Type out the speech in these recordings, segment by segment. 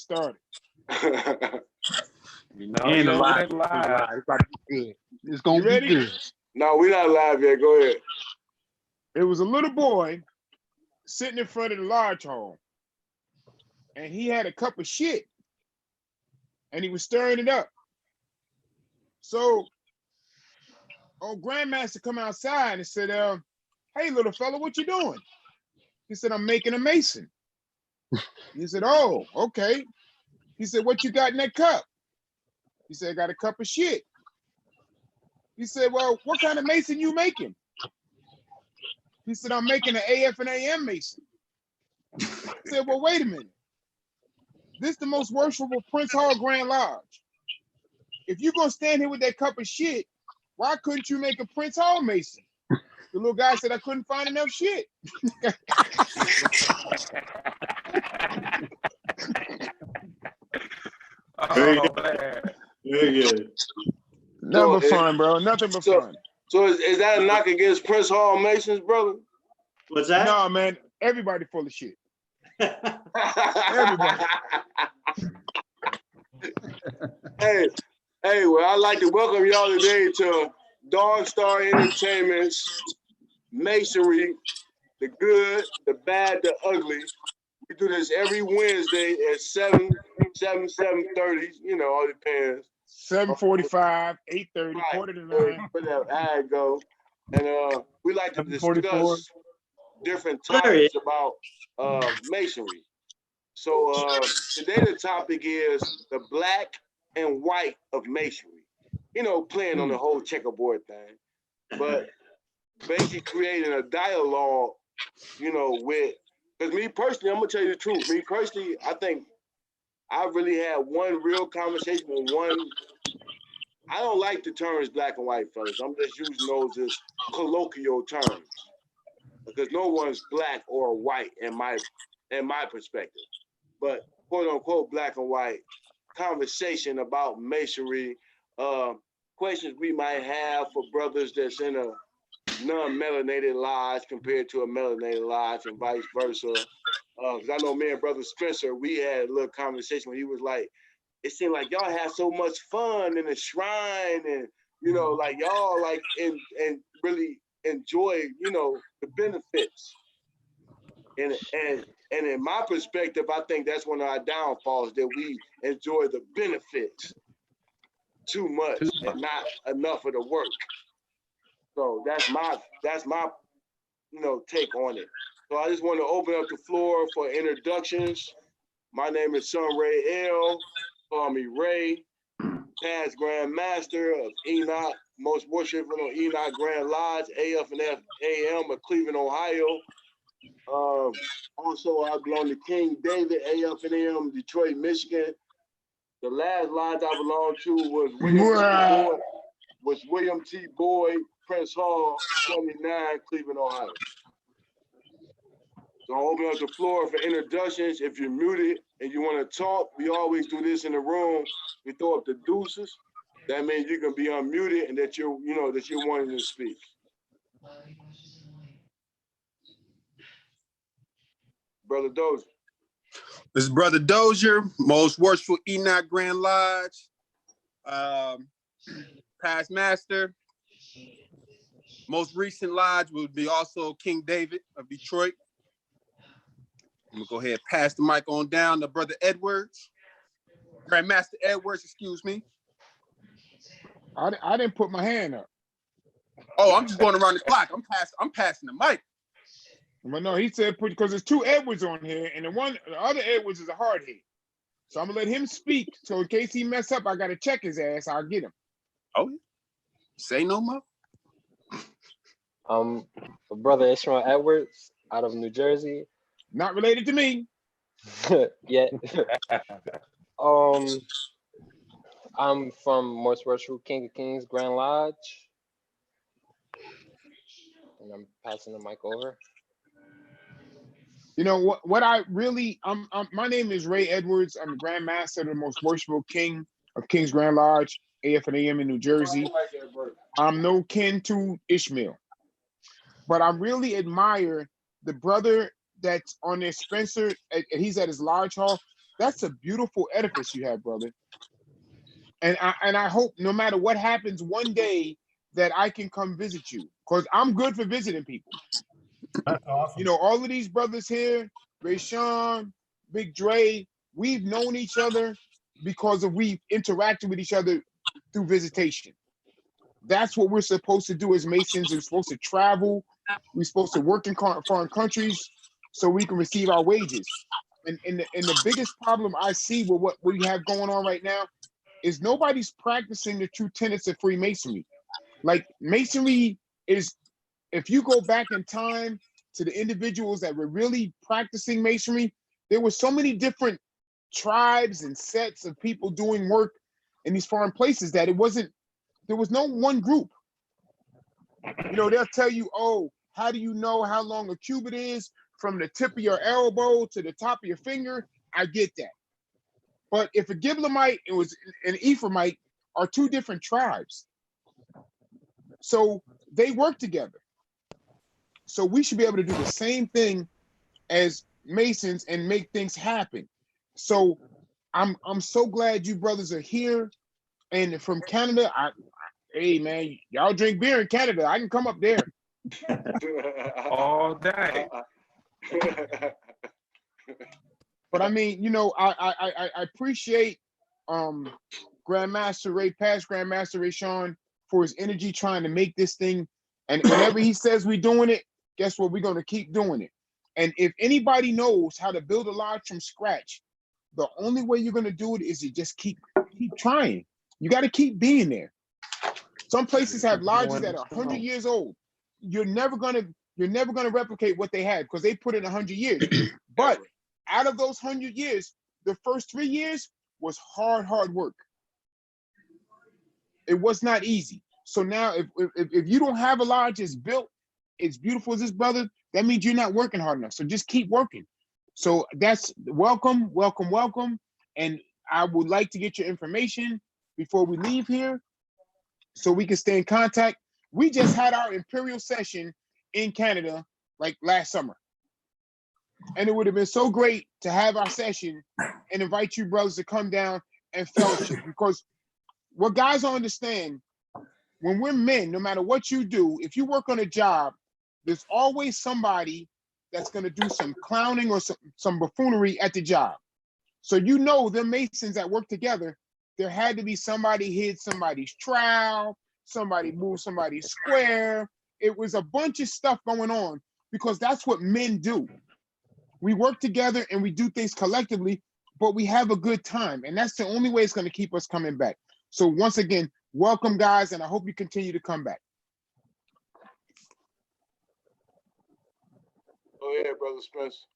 started. You know, And you the know, live. went live. It's about to be good. It's gonna You be ready? good. No, we're not live yet. Go ahead. There was a little boy sitting in front of the large hall, and he had a cup of shit, and he was stirring it up. So, old Grandmaster come outside and said, "Hey, little fella, what you doing?" He said, "I'm making a mason." He said, "Oh, okay." He said, "What you got in that cup?" He said, "I got a cup of shit." He said, "Well, what kind of mason you making?" He said, "I'm making an AF and AM mason." He said, "Well, wait a minute. This is the most worshipful Prince Hall Grand Lodge. If you're gonna stand here with that cup of shit, why couldn't you make a Prince Hall mason?" The little guy said, "I couldn't find enough shit." Oh man. Very good. Nothing but So, fun, bro. Nothing but fun. So is that a knock against Prince Hall Masons, brother? What's that? No, man. Everybody full of shit. Everybody. Hey, well, I'd like to welcome y'all today to Dog Star Entertainment's Masonry, the good, the bad, the ugly. We do this every Wednesday at 7:30. You know, all depends. 7:45, 8:30, Right. quarter to 9. Whatever, I go. And we like to 7:44. discuss different topics about masonry. So today the topic is the black and white of masonry. You know, playing on the whole checkerboard thing, but basically creating a dialogue, you know, with, because me personally, I'm gonna tell you the truth. Me personally, I think I really had one real conversation with one. I don't like the terms black and white, fellas. I'm just using those as colloquial terms because no one's black or white in my perspective. But quote unquote black and white conversation about masonry, questions we might have for brothers that's in a non-melanated lodge compared to a melanated lodge and vice versa. Because I know me and brother Spencer, we had a little conversation where he was like, it seemed like y'all had so much fun in the shrine, and you know, like y'all like and really enjoy, you know, the benefits. And in my perspective, I think that's one of our downfalls, that we enjoy the benefits too much and not enough of the work. So that's my you know, take on it. So I just want to open up the floor for introductions. My name is Son Ray L. Call me Ray, past Grand Master of Enoch, most worshipful on Enoch Grand Lodge, AF and FAM of Cleveland, Ohio. Also, I belong to King David, AF and M, Detroit, Michigan. The last lodge I belonged to was William T. Boyd, Prince Hall, 79, Cleveland, Ohio. So I'll open up the floor for introductions. If you're muted and you want to talk, we always do this in the room. We throw up the deuces. That means you can be unmuted and that you're wanting to speak. Brother Dozier. This is Brother Dozier, most worshipful Enoch Grand Lodge, past master. Most recent lodge would be also King David of Detroit. I'm gonna go ahead and pass the mic on down to Brother Edwards, Grandmaster Edwards, excuse me. I didn't put my hand up. Oh, I'm just going around the clock. I'm passing the mic. But no, he said because there's two Edwards on here, and the other Edwards is a hardhead. So I'm gonna let him speak. So in case he mess up, I gotta check his ass. I'll get him. Oh, say no more. Brother Ishmael Edwards out of New Jersey. Not related to me. Yeah. I'm from Most Worshipful King of Kings Grand Lodge. And I'm passing the mic over. You know what I really my name is Ray Edwards. I'm the Grand Master of the Most Worshipful King of Kings Grand Lodge, AF and AM in New Jersey. I'm no kin to Ishmael. But I really admire the brother that's on there, Spencer, and he's at his lodge hall. That's a beautiful edifice you have, brother. And I hope no matter what happens one day that I can come visit you, because I'm good for visiting people. That's awesome. You know, all of these brothers here, Ray Sean, Big Dre, we've known each other because we've interacted with each other through visitation. That's what we're supposed to do as Masons. We're supposed to travel. We're supposed to work in foreign countries so we can receive our wages. And the biggest problem I see with what we have going on right now is nobody's practicing the true tenets of Freemasonry. Like Masonry is, if you go back in time to the individuals that were really practicing Masonry, there were so many different tribes and sets of people doing work in these foreign places that there was no one group. You know, they'll tell you, oh, how do you know how long a cubit is from the tip of your elbow to the top of your finger? I get that. But if a Giblamite and an Ephraimite are two different tribes, so they work together. So we should be able to do the same thing as Masons and make things happen. So I'm so glad you brothers are here. And from Canada, hey man, y'all drink beer in Canada. I can come up there. All day. But I mean, you know, I appreciate Grandmaster Ray, past Grandmaster Ray Sean, for his energy trying to make this thing. And whenever he says we're doing it, guess what? We're going to keep doing it. And if anybody knows how to build a lodge from scratch, the only way you're going to do it is to just keep trying. You got to keep being there. Some places have lodges that are 100 years old. You're never going to replicate what they had because they put in 100 years. But out of those 100 years, the first 3 years was hard work. It was not easy. So now if you don't have a lodge that's built, it's beautiful as this, brother, that means you're not working hard enough. So just keep working. So that's welcome. And I would like to get your information before we leave here so we can stay in contact. We just had our Imperial session in Canada like last summer. And it would have been so great to have our session and invite you brothers to come down and fellowship, because what guys don't understand, when we're men, no matter what you do, if you work on a job, there's always somebody that's going to do some clowning or some buffoonery at the job. So you know, the Masons that work together, there had to be somebody hid somebody's trowel, somebody moved somebody's square. It was a bunch of stuff going on because that's what men do. We work together and we do things collectively, but we have a good time. And that's the only way it's going to keep us coming back. So once again, welcome guys, and I hope you continue to come back. Oh yeah, Brother Spence.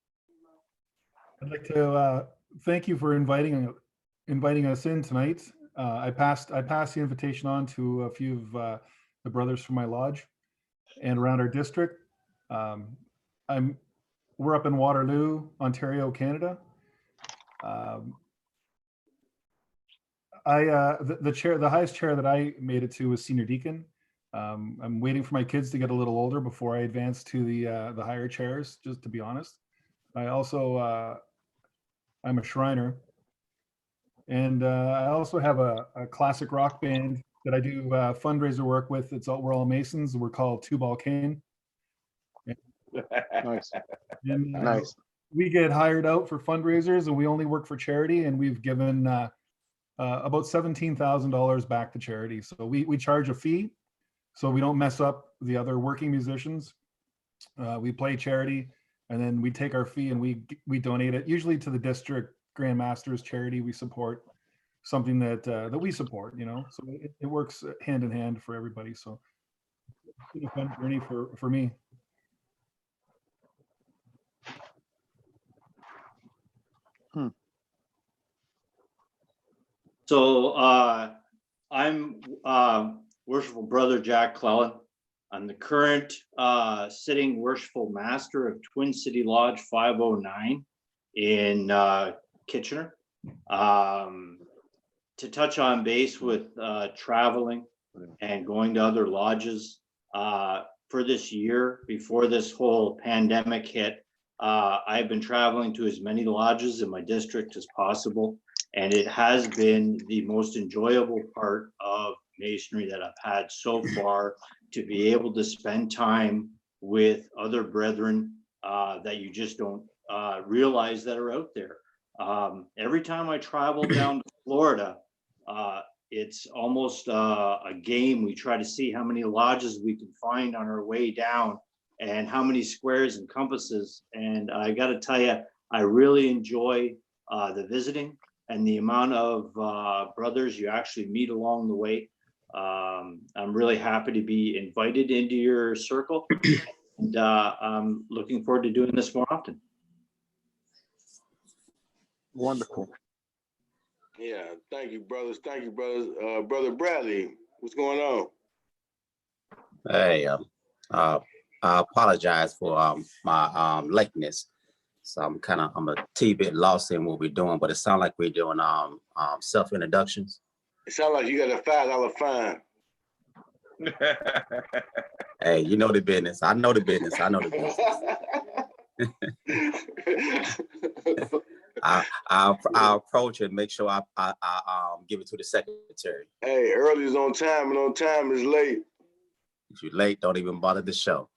I'd like to thank you for inviting us in tonight. I passed the invitation on to a few of the brothers from my lodge and around our district. We're up in Waterloo, Ontario, Canada. The highest chair that I made it to was senior deacon. I'm waiting for my kids to get a little older before I advance to the higher chairs, just to be honest. I also, I'm a Shriner. And I also have a classic rock band that I do fundraiser work with. We're all Masons. We're called Two Ball Cane. Nice. And, Nice. We get hired out for fundraisers, and we only work for charity. And we've given about $17,000 back to charity. So we charge a fee, so we don't mess up the other working musicians. We play charity, and then we take our fee and we donate it usually to the district Grandmasters charity. We support something that we support, you know. So it works hand in hand for everybody. So it's been a fun journey for me. So I'm Worshipful Brother Jack Clellan. I'm the current sitting Worshipful Master of Twin City Lodge 509 in Kitchener. To touch on base with traveling and going to other lodges for this year before this whole pandemic hit, I've been traveling to as many lodges in my district as possible, and it has been the most enjoyable part of Masonry that I've had so far, to be able to spend time with other brethren that you just don't realize that are out there. Every time I travel down to Florida, it's almost a game. We try to see how many lodges we can find on our way down and how many squares and compasses. And I got to tell you, I really enjoy the visiting and the amount of brothers you actually meet along the way. I'm really happy to be invited into your circle, and I'm looking forward to doing this more often. Wonderful. Yeah, thank you, brothers. Thank you, brothers. Brother Bradley, what's going on? Hey, I apologize for my lateness. So I'm a bit lost in what we're doing, but it sounds like we're doing self introductions. It sounds like you got a $5 fine. Hey, you know the business. I know the business. I know the business. I'll approach it and make sure I give it to the secretary. Hey, early is on time, and on time is late. If you're late, don't even bother the show.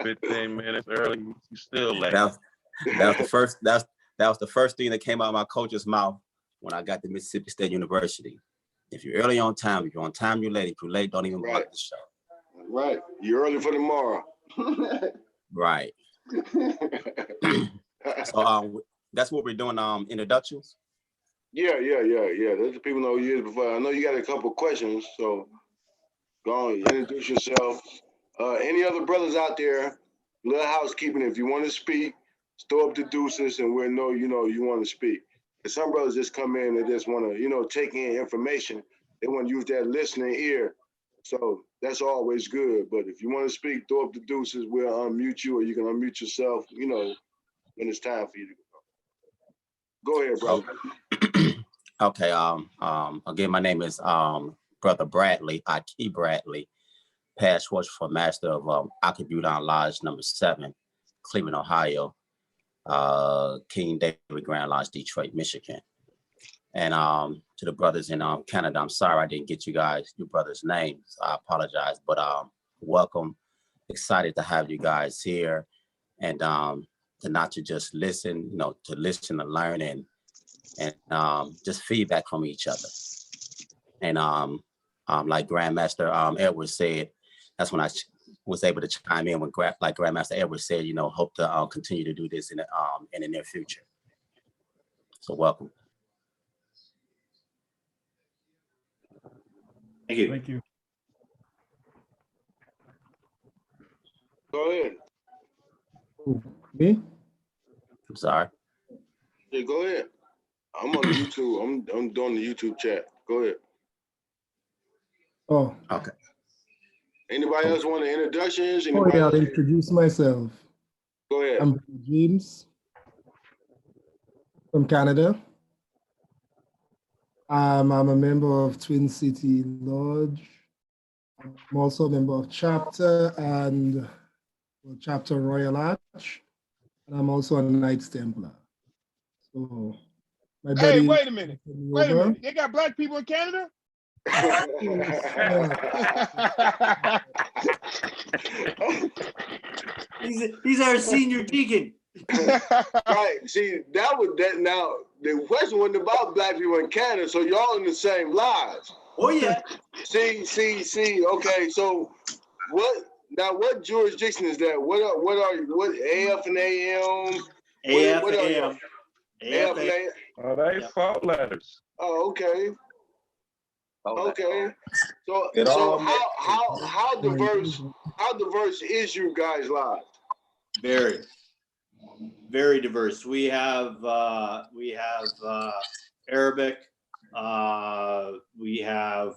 15 minutes early, you still late. That was the first thing that came out of my coach's mouth when I got to Mississippi State University. If you're early on time, if you're on time, you're late. If you're late, don't even bother the show. Right. You're early for tomorrow. Right. So that's what we're doing, introductions. Yeah. Let the people know who you is before. I know you got a couple questions, so go on, introduce yourself. Any other brothers out there, little housekeeping, if you want to speak, throw up the deuces and we'll know you want to speak. Because some brothers just come in and just want to, take in information. They want to use that listening ear. So that's always good. But if you want to speak, throw up the deuces, we'll unmute you, or you can unmute yourself, when it's time for you to go. Go ahead, brother. Okay. Again, my name is Brother Bradley, I.T. Bradley, past worshipful master of Akabuton Lodge number 7, Cleveland, Ohio, King David Grand Lodge, Detroit, Michigan. And to the brothers in Canada, I'm sorry I didn't get your brothers' names. I apologize, but welcome. Excited to have you guys here, and to not to just listen, to listen and learn and just feedback from each other. And like Grandmaster Edwards said, that's when I was able to chime in when like Grandmaster Edwards said, hope to continue to do this in the near future. So welcome. Thank you. Thank you. Go ahead. Me? I'm sorry. Yeah, go ahead. I'm on the YouTube. I'm doing the YouTube chat. Go ahead. Oh. Okay. Anybody else want the introductions? Oh yeah, I'll introduce myself. Go ahead. I'm James from Canada. I'm a member of Twin City Lodge. I'm also a member of Chapter and Chapter Royal Arch. And I'm also a Knights Templar. So my buddy. Hey, wait a minute. They got black people in Canada? He's our senior deacon. Right. See, now the question wasn't about black people in Canada, so y'all in the same lodge. Oh yeah. See. Okay, so what jurisdiction is that? What AF and AM? AF what and AM? AF and AM? Oh, they 4 letters. Oh, okay. Okay. It So all how diverse is you guys' lodge? Very, very diverse. We have Arabic. We have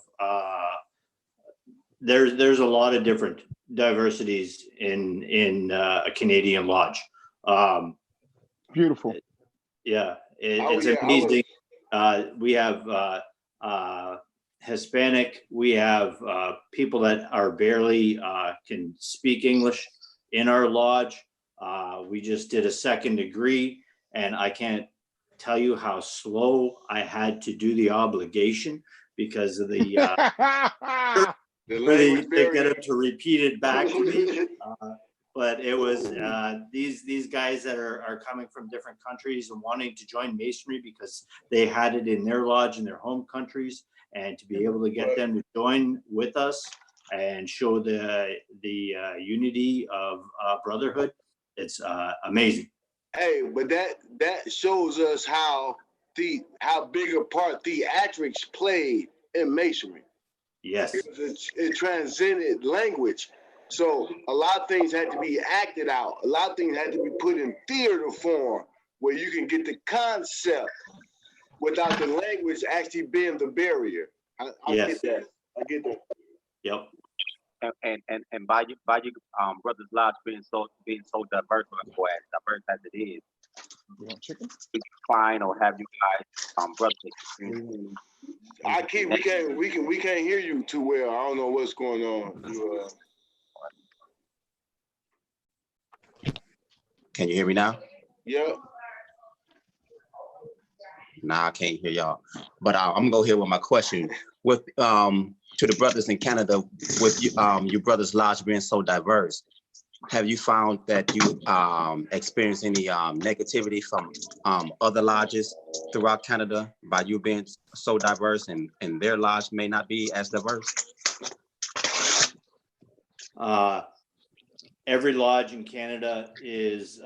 there's a lot of different diversities in a Canadian lodge. Beautiful. Yeah, it's amazing. We have Hispanic. We have people that are barely can speak English in our lodge. We just did a second degree, and I can't tell you how slow I had to do the obligation because of the they get him to repeat it back to me. But it was these guys that are coming from different countries and wanting to join Masonry because they had it in their lodge in their home countries, and to be able to get them to join with us and show the unity of brotherhood, it's amazing. Hey, but that shows us how big a part theatrics played in Masonry. Yes. It transcended language. So a lot of things had to be acted out. A lot of things had to be put in theater form where you can get the concept without the language actually being the barrier. I Yes. get that. I get that. Yep. And by you brothers lodge being so diverse or as diverse as it is, You want chicken? fine, or have you guys brothers experience? We can't hear you too well. I don't know what's going on. Can you hear me now? Yeah. Nah, I can't hear y'all. But I'm gonna go here with my question. With to the brothers in Canada, with you brothers lodge being so diverse, have you found that you experience any negativity from other lodges throughout Canada by you being so diverse and their lodge may not be as diverse? Every lodge in Canada is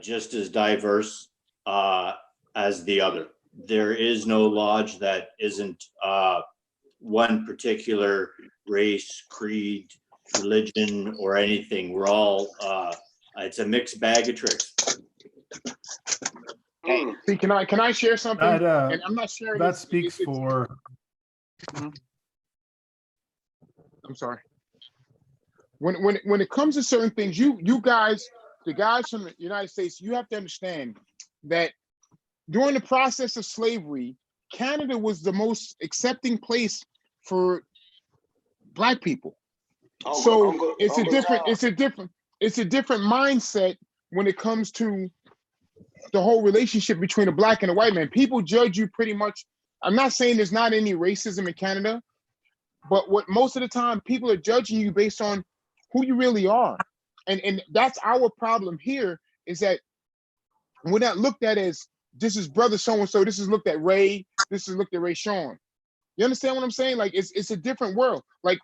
just as diverse as the other. There is no lodge that isn't one particular race, creed, religion, or anything. We're all, it's a mixed bag of tricks. See, can I share something? And I'm not sharing that this, speaks for. I'm sorry. When it comes to certain things, you guys, the guys from the United States, you have to understand that during the process of slavery, Canada was the most accepting place for Black people. So it's a different mindset when it comes to the whole relationship between a Black and a white man. People judge you pretty much. I'm not saying there's not any racism in Canada, but what most of the time people are judging you based on who you really are. And that's our problem here, is that we're not looked at as this is brother so-and-so, this is looked at Ray, this is looked at Ray Sean. You understand what I'm saying? Like it's a different world. Like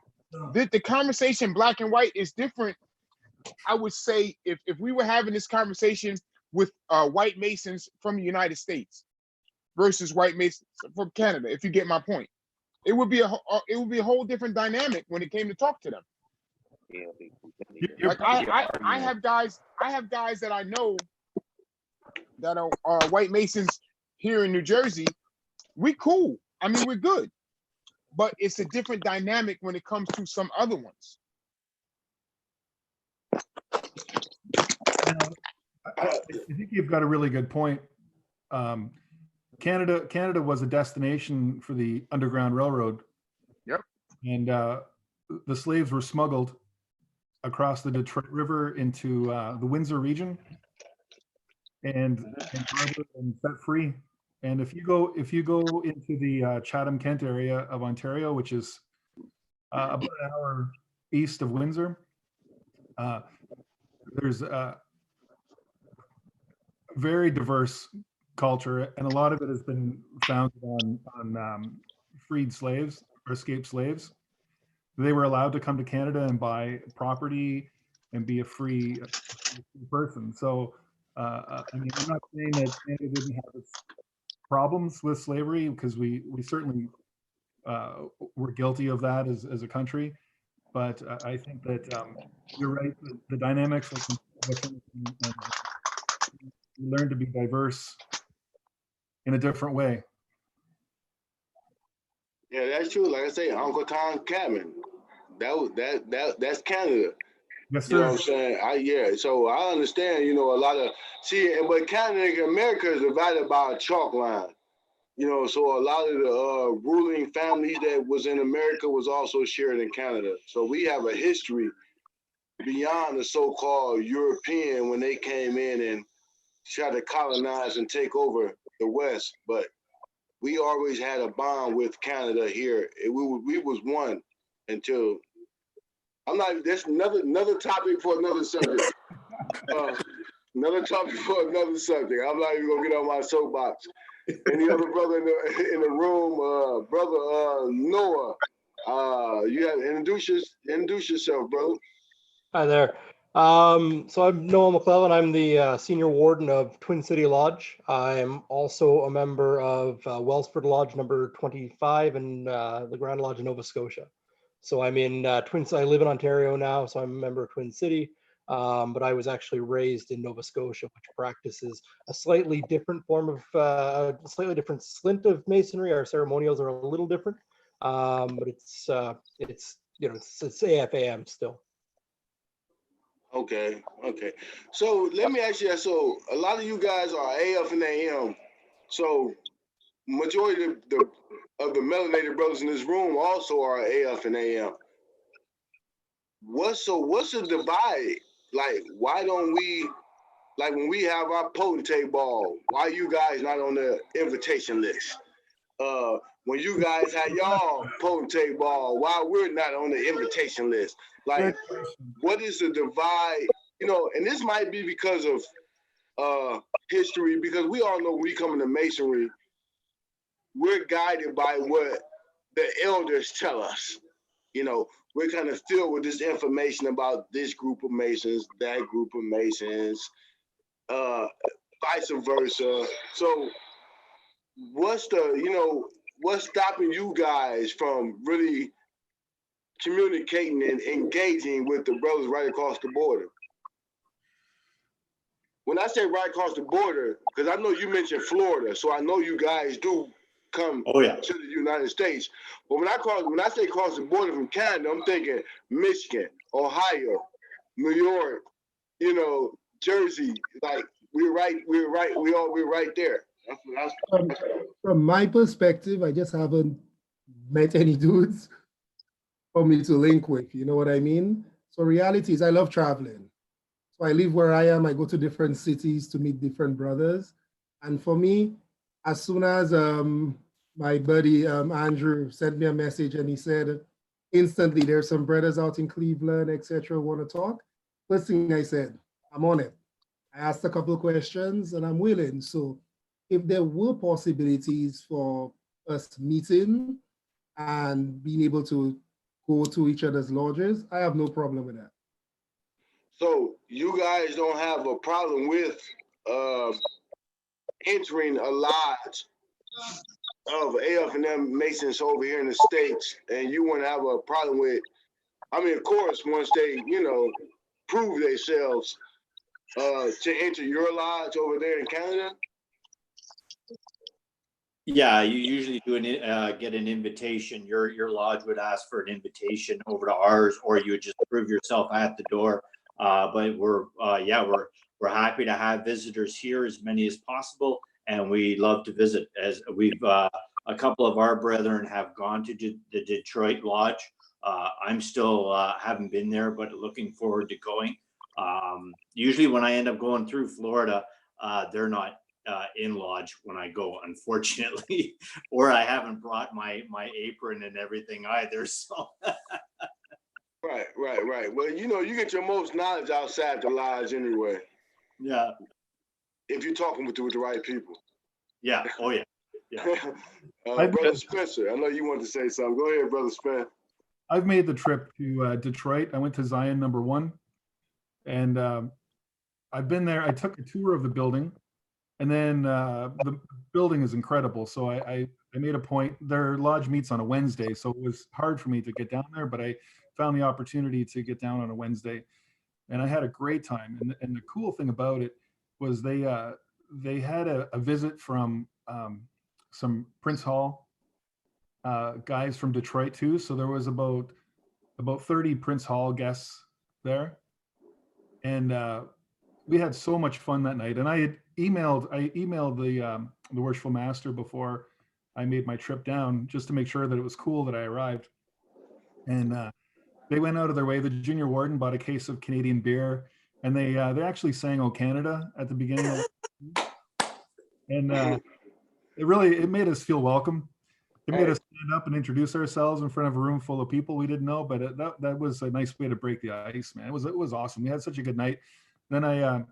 the conversation Black and white is different. I would say if we were having this conversation with white Masons from the United States versus white Masons from Canada, if you get my point, it would be a whole different dynamic when it came to talk to them. Like I have guys that I know that are white Masons here in New Jersey. We cool. I mean, we're good, but it's a different dynamic when it comes to some other ones. I think you've got a really good point. Canada was a destination for the Underground Railroad. Yep. And the slaves were smuggled across the Detroit River into the Windsor region and set free. And if you go into the Chatham-Kent area of Ontario, which is about an hour east of Windsor, there's a very diverse culture, and a lot of it has been founded on freed slaves or escaped slaves. They were allowed to come to Canada and buy property and be a free person. So, I mean, I'm not saying that Canada didn't have its problems with slavery, because we certainly were guilty of that as a country. But I think that you're right. The dynamics are different, and we learn to be diverse in a different way. Yeah, that's true. Like I say, Uncle Tom Catman, that's Canada. Yes, sir. You know what I'm saying? So I understand, a lot of, but Canada and America is divided by a chalk line. So a lot of the ruling families that was in America was also shared in Canada. So we have a history beyond the so-called European when they came in and tried to colonize and take over the West, but we always had a bond with Canada here. We was one until I'm not. That's another topic for another subject. Another topic for another subject. I'm not even gonna get on my soapbox. Any other brother in the room, brother Noah? You have introduce yourself, brother. Hi there. So I'm Noah McClellan. I'm the senior warden of Twin City Lodge. I'm also a member of Wellsford Lodge number 25 and the Grand Lodge in Nova Scotia. So I'm in I live in Ontario now, so I'm a member of Twin City. But I was actually raised in Nova Scotia, which practices a slightly different form of, a slightly different slint of masonry. Our ceremonials are a little different, but it's AFAM still. Okay. So let me ask you that. So a lot of you guys are AF and AM. So majority of the melanated brothers in this room also are AF and AM. What's the divide? Like, why don't we, like when we have our potentate ball, why you guys not on the invitation list? When you guys had y'all potentate ball, why we're not on the invitation list? Like, what is the divide? You know, and this might be because of history, because we all know when we come into masonry, we're guided by what the elders tell us. You know, we're kind of filled with this information about this group of masons, that group of masons, vice versa. So what's stopping you guys from really communicating and engaging with the brothers right across the border? When I say right across the border, because I know you mentioned Florida, so I know you guys do come to the United States. But when I say cross the border from Canada, I'm thinking Michigan, Ohio, New York, Jersey. Like we're right there. From my perspective, I just haven't met any dudes for me to link with. You know what I mean? So reality is I love traveling. So I live where I am. I go to different cities to meet different brothers. And for me, as soon as my buddy Andrew sent me a message and he said, instantly, there's some brothers out in Cleveland, etc., want to talk. First thing I said, I'm on it. I asked a couple of questions and I'm willing. So if there were possibilities for us meeting and being able to go to each other's lodges, I have no problem with that. So you guys don't have a problem with entering a lodge of AF and M Masons over here in the States, and you wouldn't have a problem with, I mean, of course, once they, prove themselves to enter your lodge over there in Canada? Yeah, you usually get an invitation. Your lodge would ask for an invitation over to ours, or you would just prove yourself at the door. But we're happy to have visitors here, as many as possible, and we love to visit. As we've a couple of our brethren have gone to the Detroit Lodge. I'm still haven't been there, but looking forward to going. Usually, when I end up going through Florida, they're not in lodge when I go, unfortunately, or I haven't brought my apron and everything either. So. Right. Well, you get your most knowledge outside the lodge anyway. Yeah. If you're talking with the right people. Yeah. Oh yeah. Brother Spencer, I know you wanted to say something. Go ahead, Brother Spencer. I've made the trip to Detroit. I went to Zion number 1, and I've been there. I took a tour of the building, and then the building is incredible. So I made a point. Their lodge meets on a Wednesday, so it was hard for me to get down there, but I found the opportunity to get down on a Wednesday, and I had a great time. And the cool thing about it was they had a visit from some Prince Hall guys from Detroit too. So there was about 30 Prince Hall guests there, and we had so much fun that night. And I emailed the worshipful master before I made my trip down, just to make sure that it was cool that I arrived. And they went out of their way. The junior warden bought a case of Canadian beer, and they actually sang "O Canada" at the beginning of and it made us feel welcome. It made us stand up and introduce ourselves in front of a room full of people we didn't know, but that was a nice way to break the ice, man. It was awesome. We had such a good night. Then I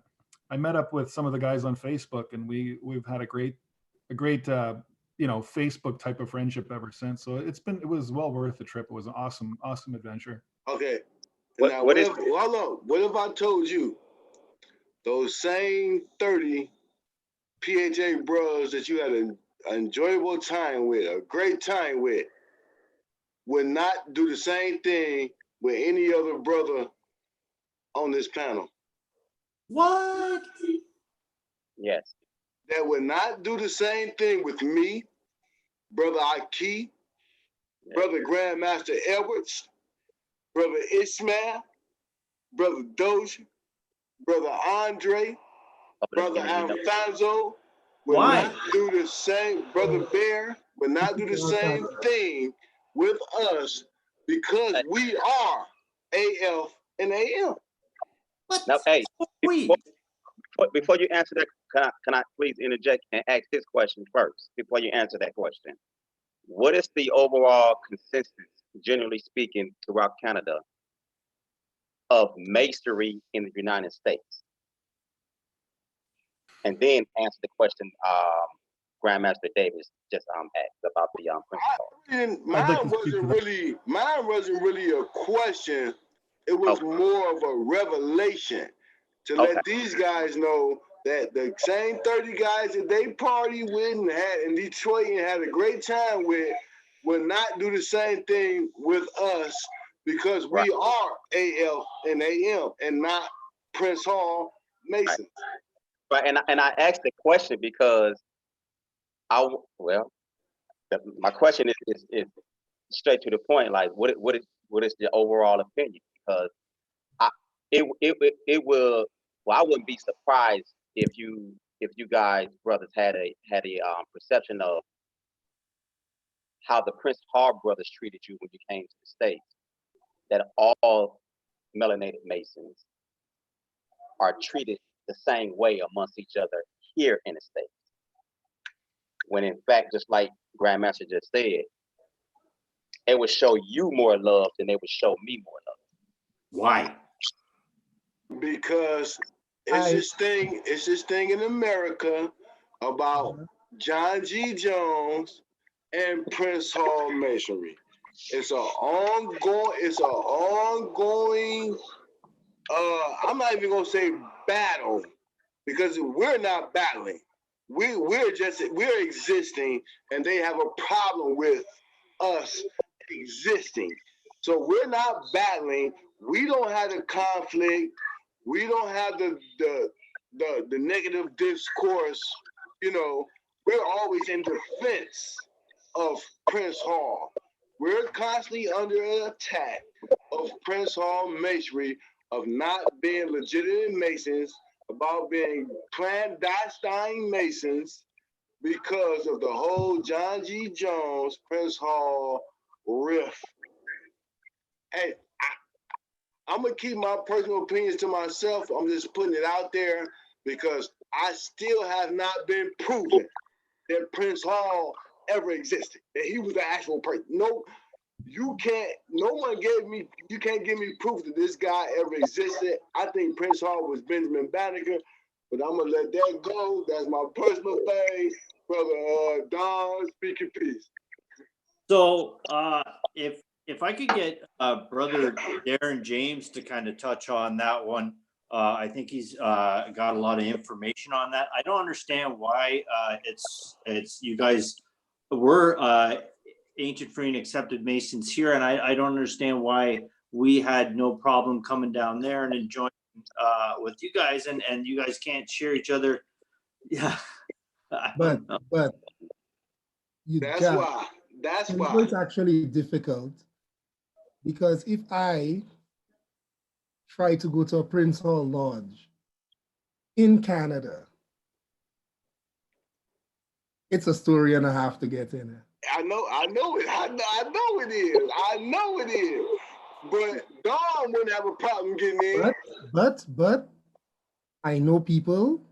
met up with some of the guys on Facebook, and we've had a great Facebook type of friendship ever since. So it was well worth the trip. It was an awesome adventure. Okay. What- Now, what is- hold on. What if I told you those same 30 PHA bros that you had an enjoyable time with, a great time with, would not do the same thing with any other brother on this panel? What? Yes. That would not do the same thing with me, Brother Aki, Brother Grandmaster Edwards, Brother Ishmael, Brother Doja, Brother Andre, Brother Alfonso, would Why? not do the same, Brother Bear would not do the same thing with us because we are AF and AM. Now, hey, We. before you answer that, can I please interject and ask this question first before you answer that question? What is the overall consensus, generally speaking, throughout Canada of masonry in the United States? And then answer the question Grandmaster Davis just asked about the principle. Mine wasn't really a question. It was more of a revelation to let these guys know that the same 30 guys that they party with and had in Detroit and had a great time with will not do the same thing with us because we are AF and AM and not Prince Hall Mason. Right, and I asked the question because my question is straight to the point. Like, what is the overall opinion? Because it will. Well, I wouldn't be surprised if you guys brothers had a perception of how the Prince Hall brothers treated you when you came to the States. That all melanated Masons are treated the same way amongst each other here in the States. When in fact, just like Grandmaster just said, it would show you more love than they would show me more love. Why? Because it's this thing in America about John G. Jones and Prince Hall Masonry. It's an ongoing, I'm not even gonna say battle, because we're not battling. We're existing, and they have a problem with us existing. So we're not battling. We don't have the conflict. We don't have the negative discourse. You know, we're always in defense of Prince Hall. We're constantly under attack of Prince Hall Masonry, of not being legitimate Masons, about being clandestine Masons, because of the whole John G. Jones, Prince Hall riff. Hey, I'm gonna keep my personal opinions to myself. I'm just putting it out there because I still have not been proven that Prince Hall ever existed, that he was the actual person. No, you can't give me proof that this guy ever existed. I think Prince Hall was Benjamin Banneker, but I'm gonna let that go. That's my personal thing. Brother Don, speak your piece. So if I could get Brother Darren James to kind of touch on that one, I think he's got a lot of information on that. I don't understand why it's you guys were ancient free and accepted Masons here, and I don't understand why we had no problem coming down there and enjoying with you guys, and you guys can't share each other. Yeah, but that's why it's actually difficult, because if I try to go to a Prince Hall Lodge in Canada, it's a story and a half to get in. I know it. I know it is. But Dawn wouldn't have a problem getting in. But I know people,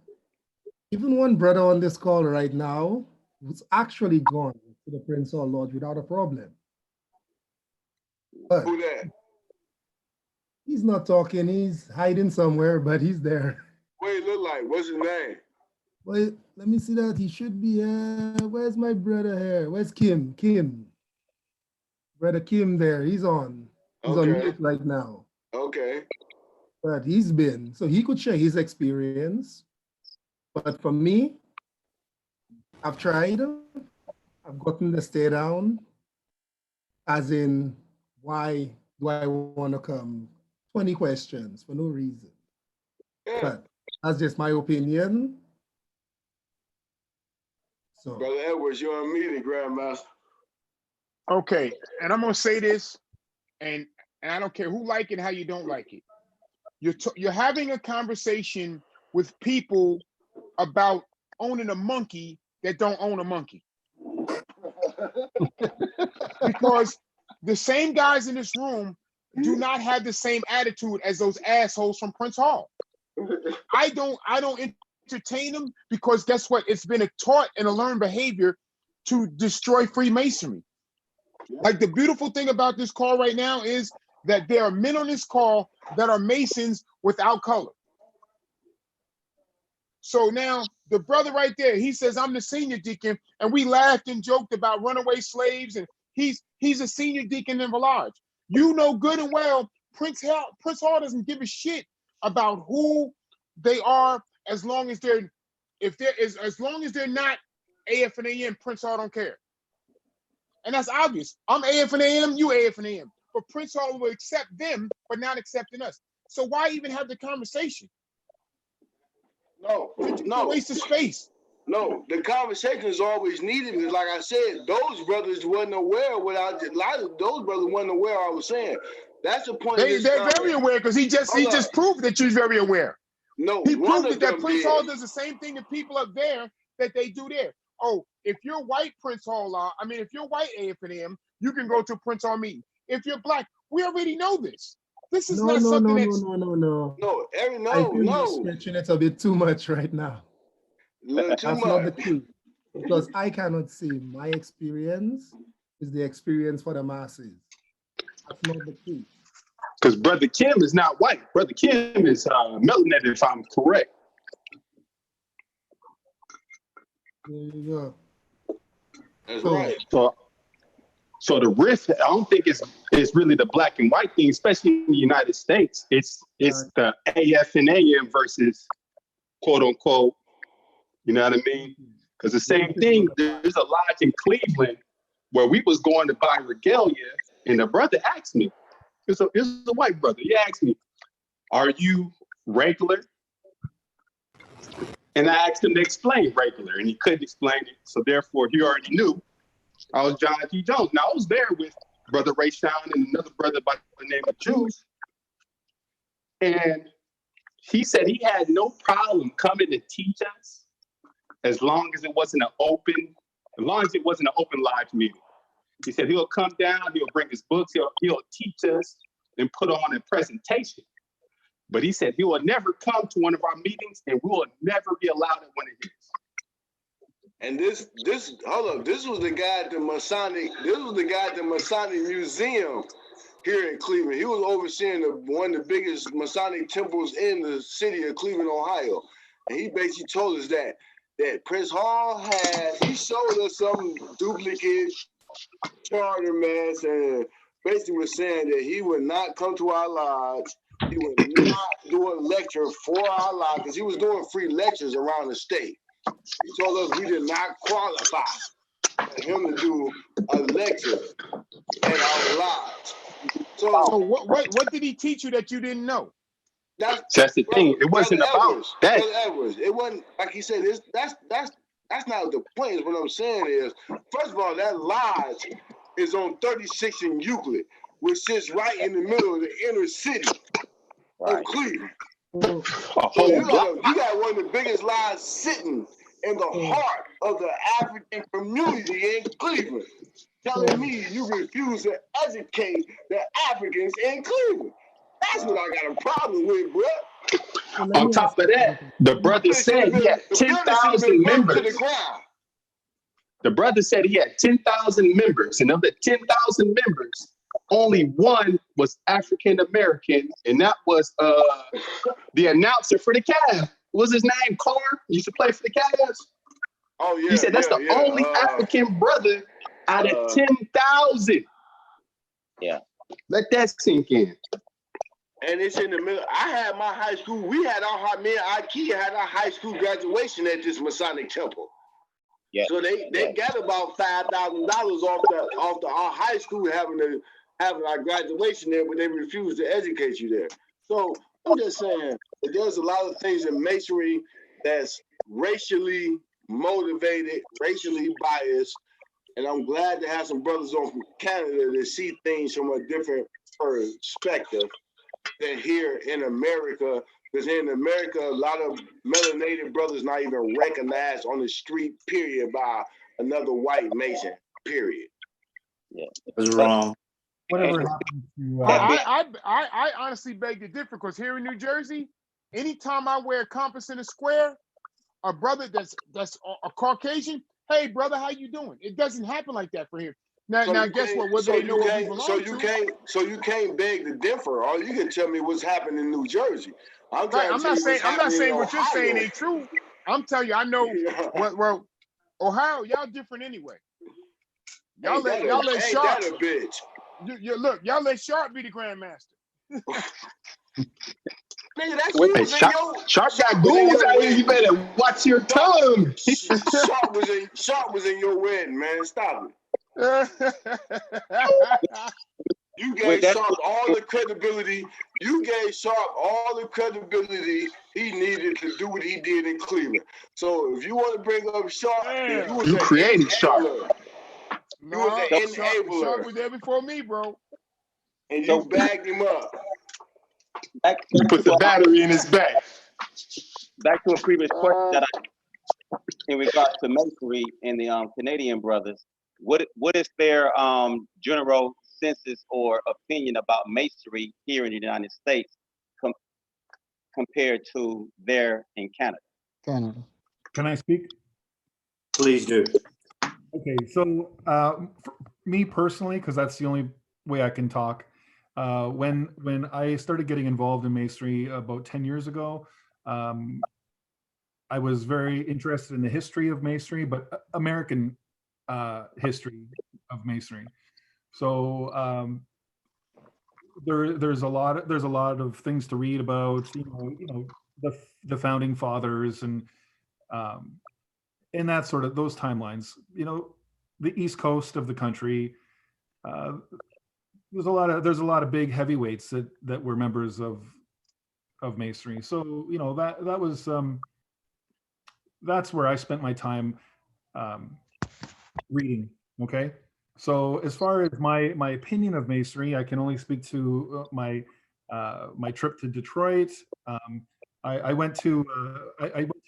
even one brother on this call right now, who's actually gone to the Prince Hall Lodge without a problem. But Who that? he's not talking, he's hiding somewhere, but he's there. What he look like? What's his name? Wait, let me see that. He should be, where's my brother here? Where's Kim? Brother Kim there, he's on. He's on Okay. mute right now. Okay. But he's been, so he could share his experience. But for me, I've tried, I've gotten the stay down, as in, why do I want to come? 20 questions for no reason. Yeah. But that's just my opinion. So, Brother Edwards, you're on meeting, Grandmaster. Okay, and I'm gonna say this, and I don't care who like it, how you don't like it. You're having a conversation with people about owning a monkey that don't own a monkey. Because the same guys in this room do not have the same attitude as those assholes from Prince Hall. I don't entertain them because guess what? It's been a taught and a learned behavior to destroy Freemasonry. Like the beautiful thing about this call right now is that there are men on this call that are Masons without color. So now the brother right there, he says, I'm the senior deacon, and we laughed and joked about runaway slaves, and he's a senior deacon in Village. You know good and well, Prince Hall doesn't give a shit about who they are as long as they're not AF and AM, Prince Hall don't care. And that's obvious. I'm AF and AM, you AF and AM. But Prince Hall will accept them, but not accepting us. So why even have the conversation? No. Waste of space. No, the conversation is always needed because, like I said, those brothers wasn't aware of what I did. A lot of those brothers wasn't aware I was saying. That's the point. They're very aware because he just proved that you're very aware. No, he proved that Prince Hall does the same thing to people up there that they do there. Oh, if you're white Prince Hall, if you're white AF&M, you can go to a Prince Hall meeting. If you're black, we already know this. This is not something that's... No. I think you're stretching it a bit too much right now. That's not the truth. Because I cannot say my experience is the experience for the masses. That's not the truth. Because Brother Kim is not white. Brother Kim is melanated, if I'm correct. There you go. That's right. So the rift, I don't think it's really the black and white thing, especially in the United States. It's the AF and AM versus quote unquote, you know what I mean? Because the same thing, there's a lodge in Cleveland where we was going to buy regalia, and the brother asked me, it's a white brother, he asked me, are you regular? And I asked him to explain regular, and he couldn't explain it. So therefore, he already knew I was John G. Jones. Now, I was there with Brother Ray Sean and another brother by the name of Juice. And he said he had no problem coming to teach us as long as it wasn't an open lodge meeting. He said he'll come down, he'll bring his books, he'll teach us and put on a presentation. But he said he will never come to one of our meetings and we will never be allowed at one of his. And this was the guy at the Masonic Museum here in Cleveland. He was overseeing one of the biggest Masonic temples in the city of Cleveland, Ohio. And he basically told us that Prince Hall he showed us some duplicate charter mass and basically was saying that he would not come to our lodge. He would not do a lecture for our lodge because he was doing free lectures around the state. He told us we did not qualify for him to do a lecture at our lodge. So what did he teach you that you didn't know? That's the thing. It wasn't about that. Edwards. It wasn't like he said. That's not the point. What I'm saying is, first of all, that lodge is on 36 in Euclid, which sits right in the middle of the inner city of Cleveland. So you got one of the biggest lodges sitting in the heart of the African community in Cleveland, telling me you refuse to educate the Africans in Cleveland. That's what I got a problem with, bro. On top of that, the brother said he had 10,000 members. The brother said he had 10,000 members, and of the 10,000 members, only one was African American, and that was the announcer for the Cavs. What was his name? Carr? He used to play for the Cavs. Oh yeah. He said that's the only African brother out of 10,000. Yeah. Let that sink in. And it's in the middle. I had my high school. We had me and Ikea had our high school graduation at this Masonic temple. Yeah. So they got about $5,000 off our high school having our graduation there, but they refused to educate you there. So I'm just saying that there's a lot of things in Masonry that's racially motivated, racially biased, and I'm glad to have some brothers on from Canada that see things from a different perspective than here in America. Because in America, a lot of melanated brothers not even recognized on the street, period, by another white Mason, period. Yeah. Was wrong. Whatever happened to I honestly beg to differ, because here in New Jersey, anytime I wear a compass in a square, a brother that's a Caucasian, hey brother, how you doing? It doesn't happen like that for here. Now guess what? Whether they know what we belong to. So you can't beg to differ. All you can tell me what's happening in New Jersey. I'm not saying what you're saying ain't true. I'm telling you, I know well, Ohio, y'all different anyway. Y'all let Sharp. That a bitch. Look, y'all let Sharp be the grandmaster. Nigga, that's Sharp got goons out here. You better watch your tongue. Sharp was in your wedding, man. Stop it. You gave Sharp all the credibility. You gave Sharp all the credibility he needed to do what he did in Cleveland. So if you want to bring up Sharp, then you created Sharp. No, Sharp was there before me, bro. And you bagged him up. You put the battery in his back. Back to a previous question that in regards to Masonry and the Canadian brothers, what is their general census or opinion about Masonry here in the United States compared to there in Canada? Can I speak? Please do. Okay, so for me personally, because that's the only way I can talk, when I started getting involved in Masonry about 10 years ago, I was very interested in the history of Masonry, but American history of Masonry. So there's a lot of things to read about, the founding fathers and that sort of those timelines. The East Coast of the country. There's a lot of big heavyweights that were members of Masonry. So that was that's where I spent my time reading. Okay, so as far as my opinion of Masonry, I can only speak to my trip to Detroit. I went to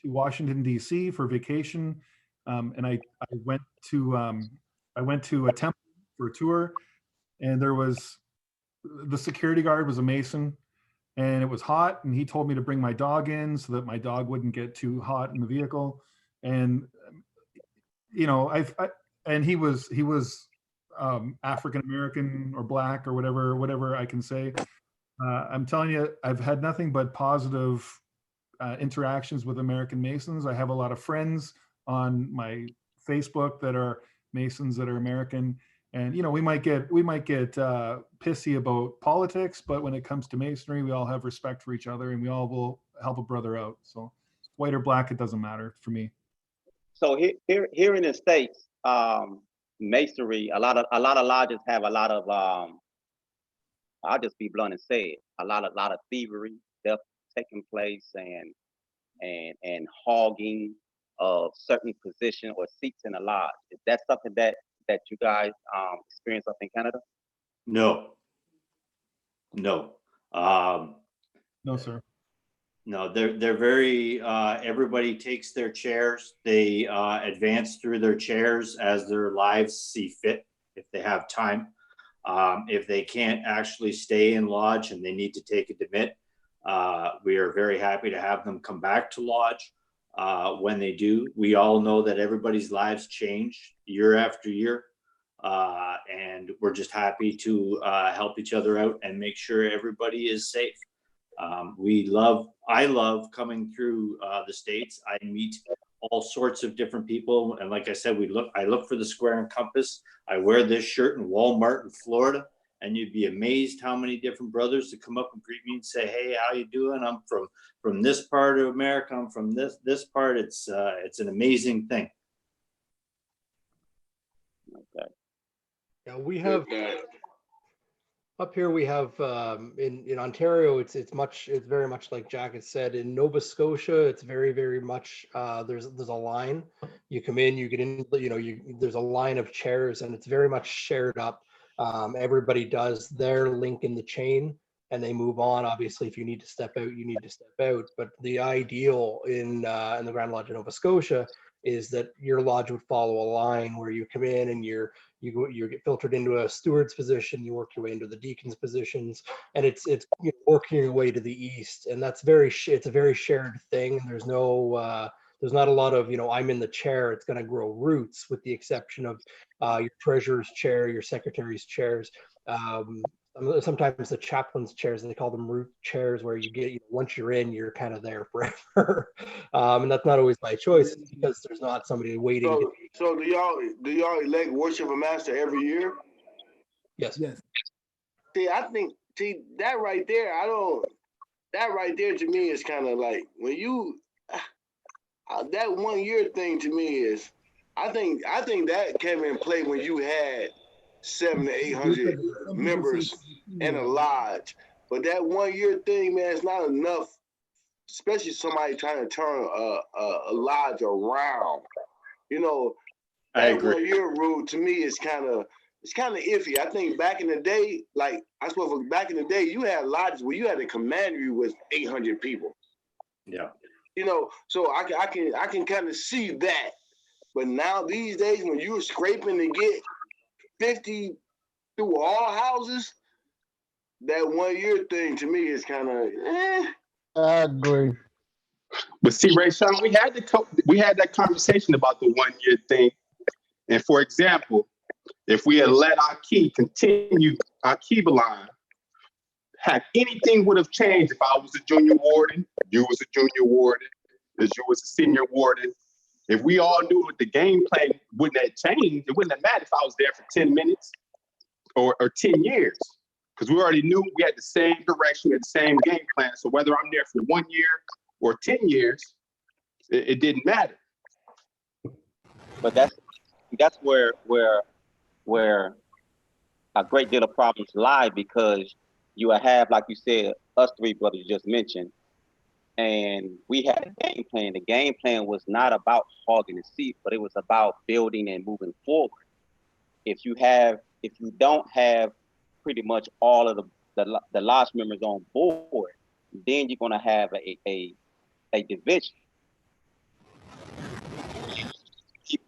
Washington D.C. for vacation, and I went to a temple for a tour, and the security guard was a Mason, and it was hot, and he told me to bring my dog in so that my dog wouldn't get too hot in the vehicle, and and he was African American or black or whatever I can say. I'm telling you, I've had nothing but positive interactions with American Masons. I have a lot of friends on my Facebook that are Masons that are American, and we might get pissy about politics, but when it comes to Masonry, we all have respect for each other, and we all will help a brother out. So, white or black, it doesn't matter for me. So here in the States, Masonry, a lot of lodges have a lot of I'll just be blunt and say it, a lot of thievery, theft taking place, and hogging of certain position or seats in a lodge. Is that something that you guys experience up in Canada? No. No, sir. No, they're very, everybody takes their chairs. They advance through their chairs as their lives see fit, if they have time. If they can't actually stay in lodge and they need to take a demit, we are very happy to have them come back to lodge. When they do, we all know that everybody's lives change year after year. And we're just happy to help each other out and make sure everybody is safe. I love coming through the States. I meet all sorts of different people. And like I said, I look for the square and compass. I wear this shirt in Walmart in Florida, and you'd be amazed how many different brothers that come up and greet me and say, "Hey, how you doing? I'm from this part of America. I'm from this part." It's an amazing thing. Okay. Yeah, we have up here. We have in Ontario. It's very much like Jack has said. In Nova Scotia, it's very much there's a line. You come in, you get in. There's a line of chairs, and it's very much shared up. Everybody does their link in the chain, and they move on. Obviously, if you need to step out, you need to step out. But the ideal in the Grand Lodge of Nova Scotia is that your lodge would follow a line where you come in and you get filtered into a steward's position, you work your way into the deacon's positions, and it's working your way to the east, and that's it's a very shared thing. There's not a lot of I'm in the chair. It's going to grow roots, with the exception of your treasurer's chair, your secretary's chairs. Sometimes the chaplain's chairs, they call them root chairs, where you get, once you're in, you're kind of there forever. And that's not always by choice. It's because there's not somebody waiting. So do y'all elect worship a master every year? Yes. Yes. See, that right there, that right there to me is kind of like when you, that 1 year thing to me is, I think that came in play when you had 700 to 800 members in a lodge. But that 1 year thing, man, it's not enough, especially somebody trying to turn a lodge around. That 1 year rule to me is kind of iffy. I think back in the day, back in the day, you had lodges where you had a commandery with 800 people. Yeah. So I can kind of see that. But now these days, when you're scraping to get 50 through all houses, that 1 year thing to me is kind of I agree. But see, Ray Sean, we had that conversation about the 1 year thing. And for example, if we had let our key continue, our key line, had anything would have changed if I was a junior warden, you was a junior warden, as you was a senior warden. If we all knew what the game plan wouldn't have changed, it wouldn't have mattered if I was there for 10 minutes or 10 years. Because we already knew we had the same direction, the same game plan. So whether I'm there for 1 year or 10 years, it didn't matter. But that's where a great deal of problems lie, because you have, like you said, us three brothers just mentioned, and we had a game plan. The game plan was not about hogging the seat, but it was about building and moving forward. If you don't have pretty much all of the lodge members on board, then you're going to have a division.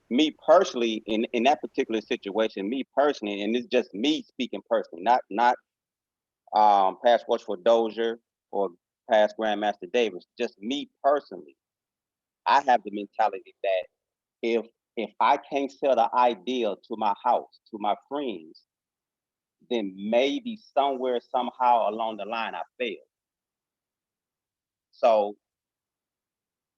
Me personally, in that particular situation, and it's just me speaking personally, not past Watchful Dozier or past Grandmaster Davis, just me personally, I have the mentality that if I can't sell the ideal to my house, to my friends, then maybe somewhere, somehow along the line, I failed. So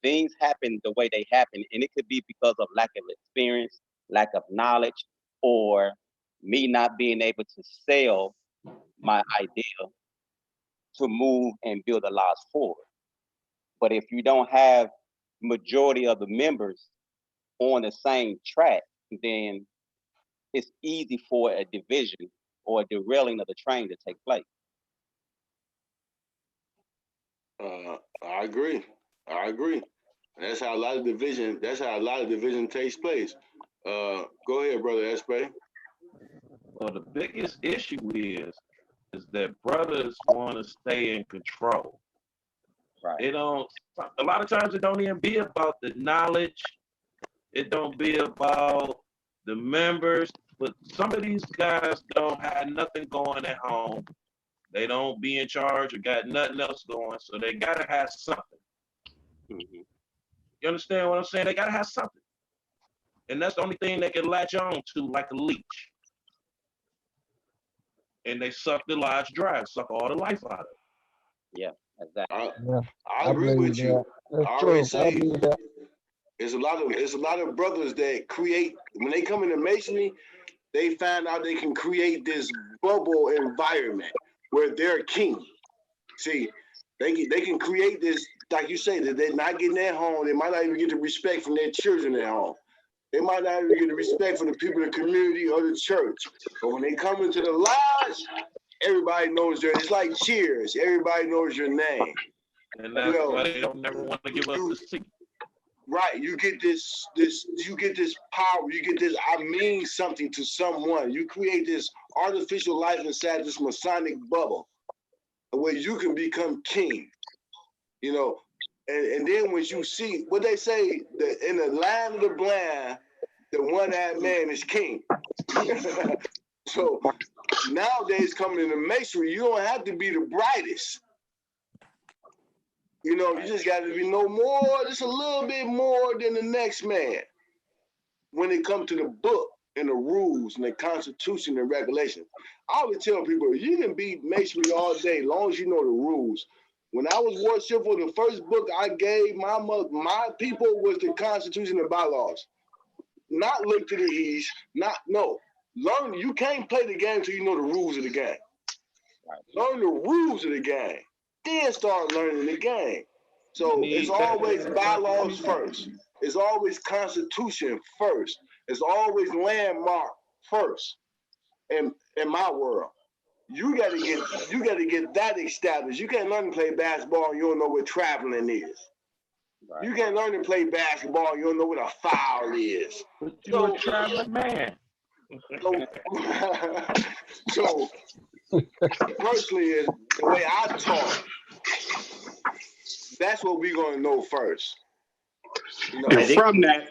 things happen the way they happen, and it could be because of lack of experience, lack of knowledge, or me not being able to sell my idea to move and build a lodge forward. But if you don't have majority of the members on the same track, then it's easy for a division or a derailing of the train to take place. I agree. That's how a lot of division takes place. Go ahead, brother Espe. Well, the biggest issue is that brothers want to stay in control. Right. It don't. A lot of times it don't even be about the knowledge. It don't be about the members. But some of these guys don't have nothing going at home. They don't be in charge or got nothing else going, so they gotta have something. Mm-hmm. You understand what I'm saying? They gotta have something, and that's the only thing they can latch on to, like a leech. And they suck the lodge dry, suck all the life out of it. Yeah, exactly. I, Yeah, I I agree believe with you. that. That's I always true. I say believe that. there's a lot of brothers that create when they come into masonry, they find out they can create this bubble environment where they're king. See, they can create this, like you say, that they're not getting at home. They might not even get the respect from their children at home. They might not even get the respect from the people in the community or the church. But when they come into the lodge, everybody knows it's like cheers. Everybody knows your name. And that's Well, why they don't never want to give up you, the seat. right, you get this power, you get this, I mean something to someone. You create this artificial life inside this Masonic bubble where you can become king, you know. And then when you see what they say, that in the land of the blind, the one-eyed man is king. So nowadays, coming into masonry, you don't have to be the brightest. You know, you just got to be no more, just a little bit more than the next man. When it comes to the book and the rules and the constitution and regulations, I always tell people, you can be masonry all day, as long as you know the rules. When I was worshipful, the first book I gave my people was the Constitution and bylaws. Not look to the east, learn. You can't play the game until you know the rules of the game. Learn the rules of the game, then start learning the game. So it's always bylaws first. It's always Constitution first. It's always landmark first. In my world, you got to get that established. You can't learn to play basketball and you don't know what traveling is. Right. You can't learn to play basketball and you don't know what a foul is. But you're a traveling man. So personally, is the way I talk. That's what we're going to know first. You know, and from that,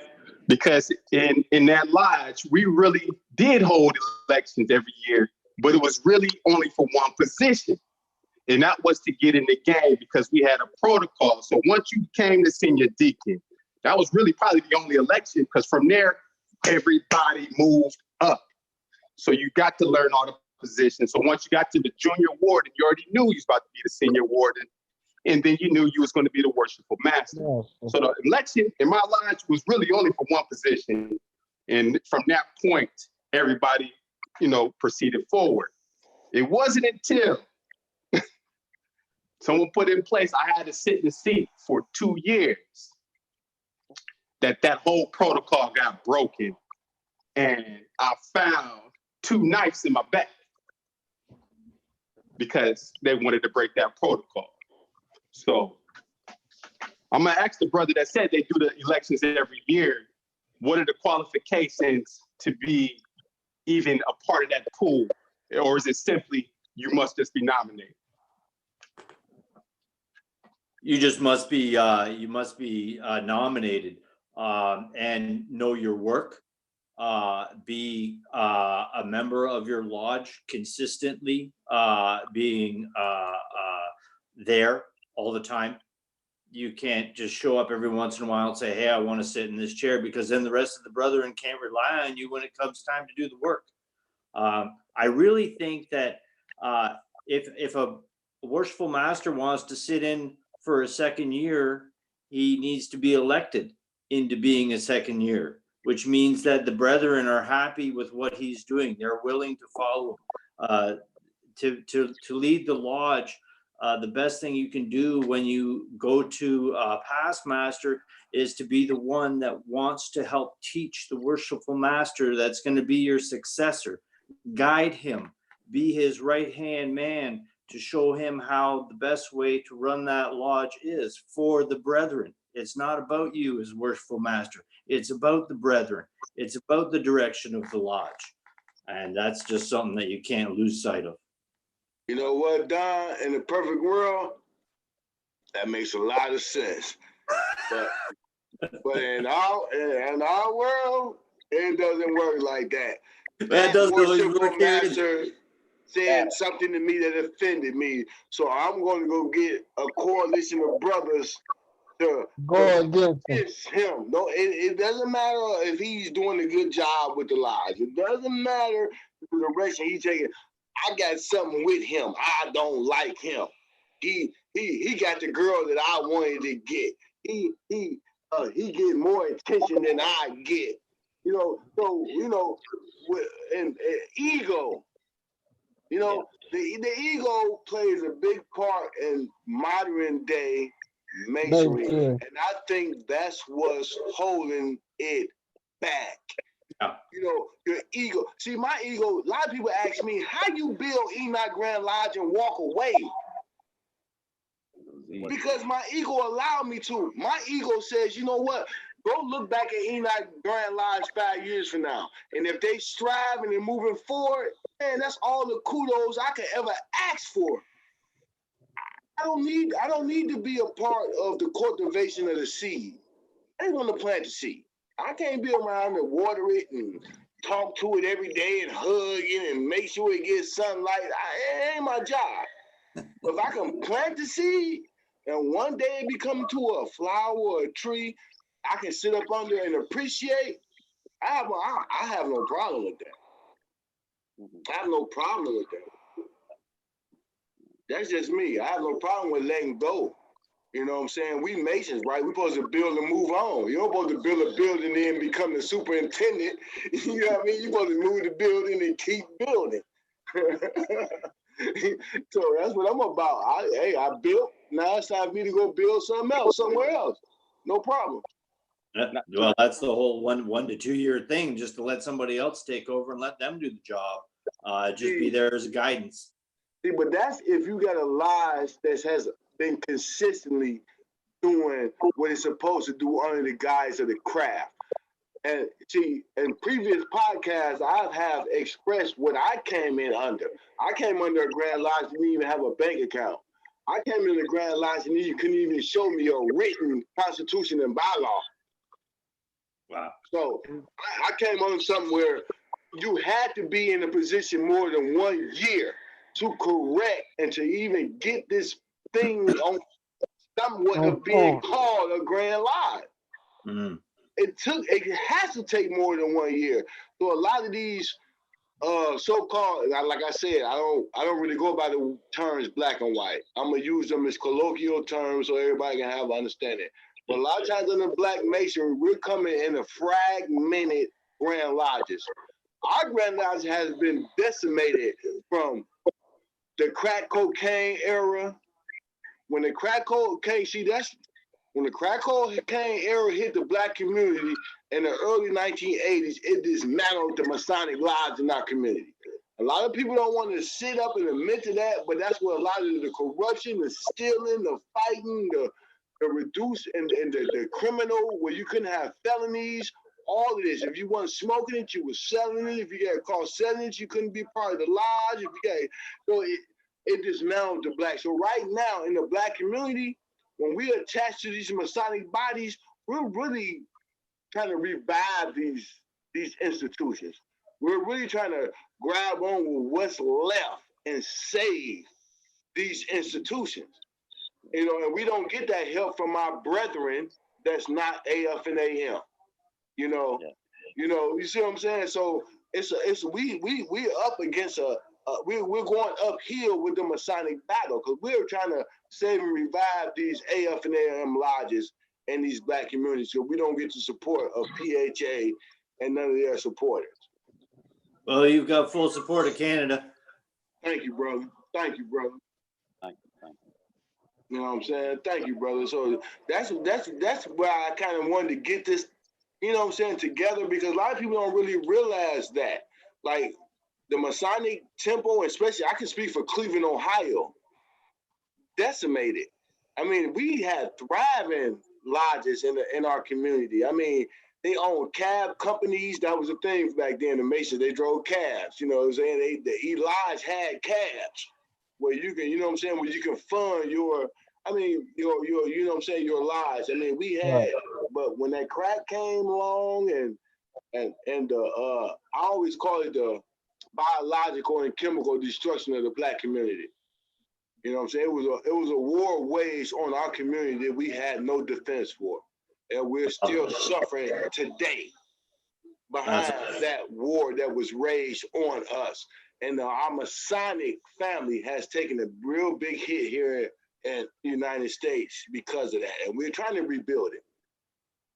because in that lodge, we really did hold elections every year, but it was really only for one position. And that was to get in the game because we had a protocol. So once you became the senior deacon, that was really probably the only election because from there, everybody moved up. So you got to learn all the positions. So once you got to the junior warden, you already knew you was about to be the senior warden. And then you knew you was going to be the worshipful master. Yes. So the election in my lodge was really only for one position. And from that point, everybody, proceeded forward. It wasn't until someone put in place, I had to sit in the seat for 2 years, that whole protocol got broken. And I found 2 knives in my back because they wanted to break that protocol. So I'm gonna ask the brother that said they do the elections every year, what are the qualifications to be even a part of that pool? Or is it simply, you must just be nominated? You just must be, nominated and know your work. Be a member of your lodge consistently, being there all the time. You can't just show up every once in a while and say, hey, I want to sit in this chair, because then the rest of the brethren can't rely on you when it comes time to do the work. I really think that if a worshipful master wants to sit in for a second year, he needs to be elected into being a second year, which means that the brethren are happy with what he's doing. They're willing to follow, to lead the lodge. The best thing you can do when you go to a past master is to be the one that wants to help teach the worshipful master that's going to be your successor. Guide him, be his right-hand man to show him how the best way to run that lodge is for the brethren. It's not about you as worshipful master. It's about the brethren. It's about the direction of the lodge. And that's just something that you can't lose sight of. You know what, Don, in the perfect world, That makes a lot of sense. But in our world, it doesn't work like that. That doesn't always worshipful work here. master said something to me that offended me. So I'm going to go get a coalition of brothers to Go against him. No, it doesn't matter if he's doing a good job with the lies. It doesn't matter the direction he's taking. I got something with him. I don't like him. He got the girl that I wanted to get. He get more attention than I get. And ego. The ego plays a big part in modern day masonry, and I think that's what's holding it back. Yeah. Your ego. See, my ego, a lot of people ask me, how you build E.N.T Grand Lodge and walk away? Because my ego allowed me to. My ego says, you know what? Go look back at E.N.T Grand Lodge 5 years from now. And if they strive and they're moving forward, man, that's all the kudos I could ever ask for. I don't need to be a part of the cultivation of the seed. I just want to plant the seed. I can't be around to water it and talk to it every day and hug it and make sure it gets sunlight. It ain't my job. If I can plant the seed and one day it become to a flower or a tree, I can sit up under and appreciate. I have no problem with that. I have no problem with that. That's just me. I have no problem with letting go. You know what I'm saying? We Masons, right? We're supposed to build and move on. You're supposed to build a building and become the superintendent. You know what I mean? You're supposed to move the building and keep building. So that's what I'm about. I built. Now it's time for me to go build something else, somewhere else. No problem. Well, that's the whole 1 to 2 year thing, just to let somebody else take over and let them do the job. Just be there as a guidance. See, but that's if you got a lodge that has been consistently doing what it's supposed to do under the guise of the craft. And see, in previous podcasts, I have expressed what I came in under. I came under a Grand Lodge and didn't even have a bank account. I came in the Grand Lodge and you couldn't even show me a written constitution and bylaw. Wow. So I came on something where you had to be in a position more than 1 year to correct and to even get this thing on somewhat of being called a Grand Lodge. Mm-hmm. It has to take more than 1 year. So a lot of these so-called, like I said, I don't really go by the terms black and white. I'm gonna use them as colloquial terms so everybody can have understanding. But a lot of times in the Black Masonry, we're coming in a fragmented Grand Lodges. Our Grand Lodge has been decimated from the crack cocaine era. When the crack cocaine, when the crack cocaine era hit the Black community in the early 1980s, it dismantled the Masonic Lodge in our community. A lot of people don't want to sit up and admit to that, but that's where a lot of the corruption, the stealing, the fighting, the reduce and the criminal, where you couldn't have felonies, all of this. If you weren't smoking it, you were selling it. If you got caught selling it, you couldn't be part of the lodge. So it dismantled the Black. So right now in the Black community, when we attach to these Masonic bodies, we're really trying to revive these institutions. We're really trying to grab on with what's left and save these institutions. And we don't get that help from our brethren that's not AF and AM. You see what I'm saying? So we're up against we're going uphill with the Masonic battle because we're trying to save and revive these AF and AM lodges in these Black communities, so we don't get the support of PHA and none of their supporters. Well, you've got full support of Canada. Thank you, brother. Thank you, brother. Thank you. You know what I'm saying? Thank you, brother. So that's where I kind of wanted to get this, together, because a lot of people don't really realize that. Like the Masonic Temple, especially, I can speak for Cleveland, Ohio, decimated. I mean, we had thriving lodges in our community. I mean, they owned cab companies. That was a thing back then. The Masons, they drove cabs. You know what I'm saying? The E Lodge had cabs where you can, where you can fund your I mean, you know what I'm saying, your lives. I mean, we had, but when that crack came along and I always call it the biological and chemical destruction of the black community. You know what I'm saying? It was a war waged on our community that we had no defense for. And we're still suffering today behind that war that was waged on us. And our Masonic family has taken a real big hit here in the United States because of that. And we're trying to rebuild it.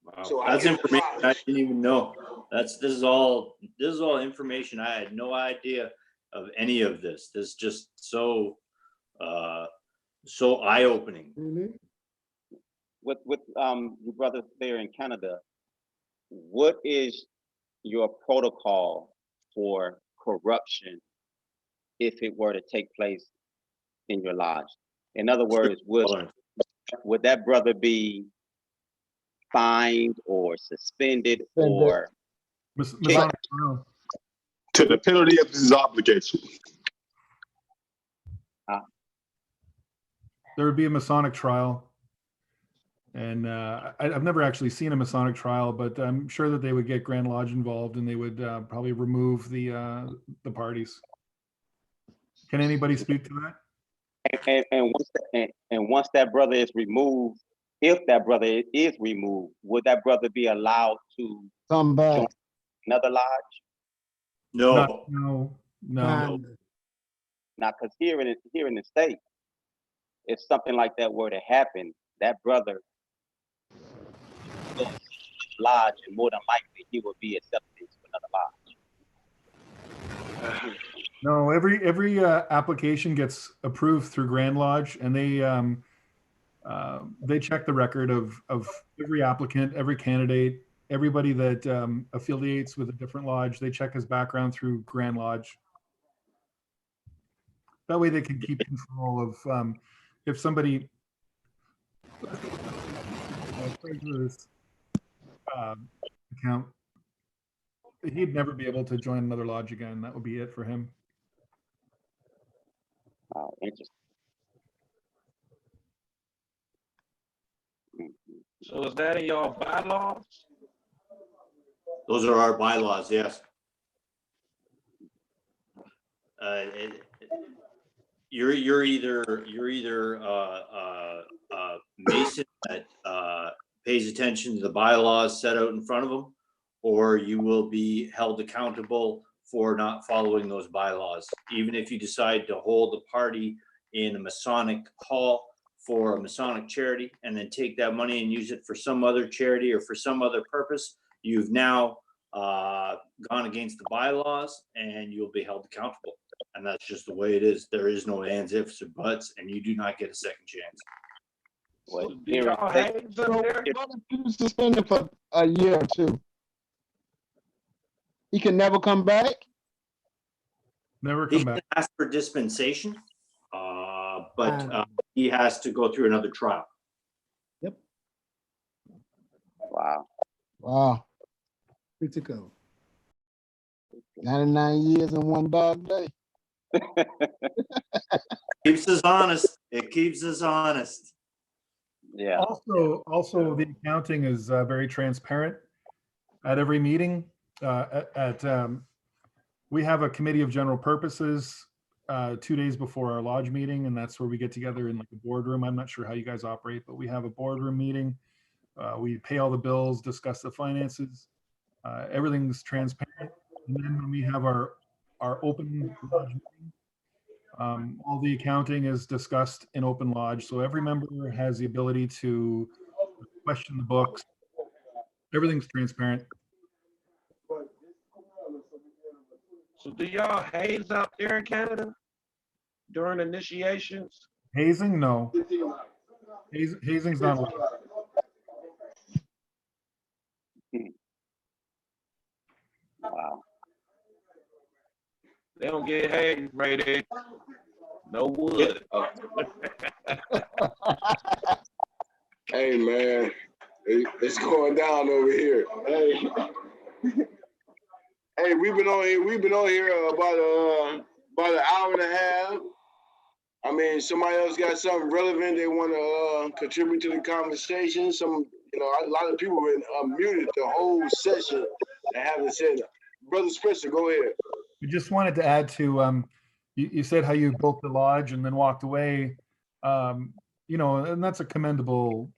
Wow. So That's information I didn't even know. This is all information. I had no idea of any of this. This is just so eye-opening. Really? With your brother there in Canada, what is your protocol for corruption if it were to take place in your lodge? In other words, would that brother be fined or suspended or Masonic trial. To the penalty of his obligation. There would be a Masonic trial. And I've never actually seen a Masonic trial, but I'm sure that they would get Grand Lodge involved and they would probably remove the parties. Can anybody speak to that? And once that brother is removed, if that brother is removed, would that brother be allowed to come back join another lodge? No. No. Now, because here in the States, if something like that were to happen, that brother will lodge, and more than likely he will be accepted into another lodge. No, every application gets approved through Grand Lodge, and they check the record of every applicant, every candidate, everybody that affiliates with a different lodge. They check his background through Grand Lodge. That way they can keep control of if somebody account, he'd never be able to join another lodge again. That would be it for him. Oh, interesting. So is that in your bylaws? Those are our bylaws, yes. You're either a Mason that pays attention to the bylaws set out in front of them, or you will be held accountable for not following those bylaws. Even if you decide to hold a party in a Masonic hall for a Masonic charity and then take that money and use it for some other charity or for some other purpose, you've now gone against the bylaws and you'll be held accountable. And that's just the way it is. There is no ands, ifs, or buts, and you do not get a second chance. So do y'all have So what if you suspended for a year or two? He can never come back? Never He come can back. ask for dispensation, but he has to go through another trial. Yep. Wow. Wow. Critical. 99 years in one dog day. Keeps us honest. It keeps us honest. Yeah. Also, the accounting is very transparent. At every meeting, we have a committee of general purposes 2 days before our lodge meeting, and that's where we get together in like a boardroom. I'm not sure how you guys operate, but we have a boardroom meeting. We pay all the bills, discuss the finances. Everything's transparent. And then when we have our open lodge meeting, all the accounting is discussed in open lodge. So every member has the ability to question the books. Everything's transparent. So do y'all haze out there in Canada during initiations? Hazing? No. Hazing's not allowed. Wow. They don't get hazed, right? No wood. Hey man, it's going down over here. Hey, hey, we've been on here about an hour and a half. I mean, somebody else got something relevant they want to contribute to the conversation. A lot of people been muted the whole session and haven't said it. Brother Spencer, go ahead. We just wanted to add to, you said how you built the lodge and then walked away. And that's a commendable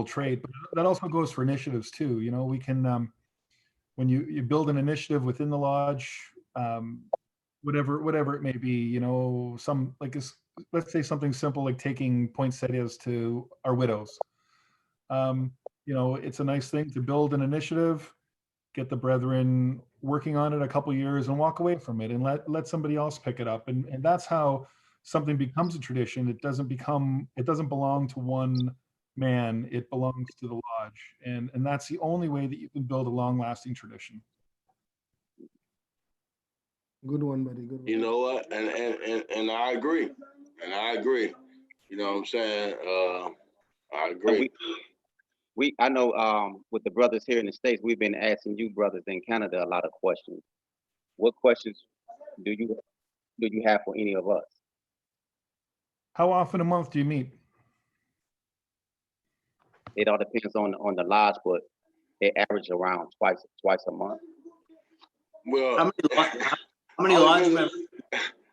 trait, but that also goes for initiatives too. We can, when you build an initiative within the lodge, whatever it may be, let's say something simple like taking poinsettias to our widows. It's a nice thing to build an initiative, get the brethren working on it a couple years and walk away from it and let somebody else pick it up. And that's how something becomes a tradition. It doesn't belong to one man, it belongs to the lodge. And that's the only way that you can build a long lasting tradition. Good one, buddy. Good one. You know what? And I agree. You know what I'm saying? I agree. I know with the brothers here in the States, we've been asking you brothers in Canada a lot of questions. What questions do you have for any of us? How often a month do you meet? It all depends on the lodge, but it averages around twice a month. Well, how many lodge members?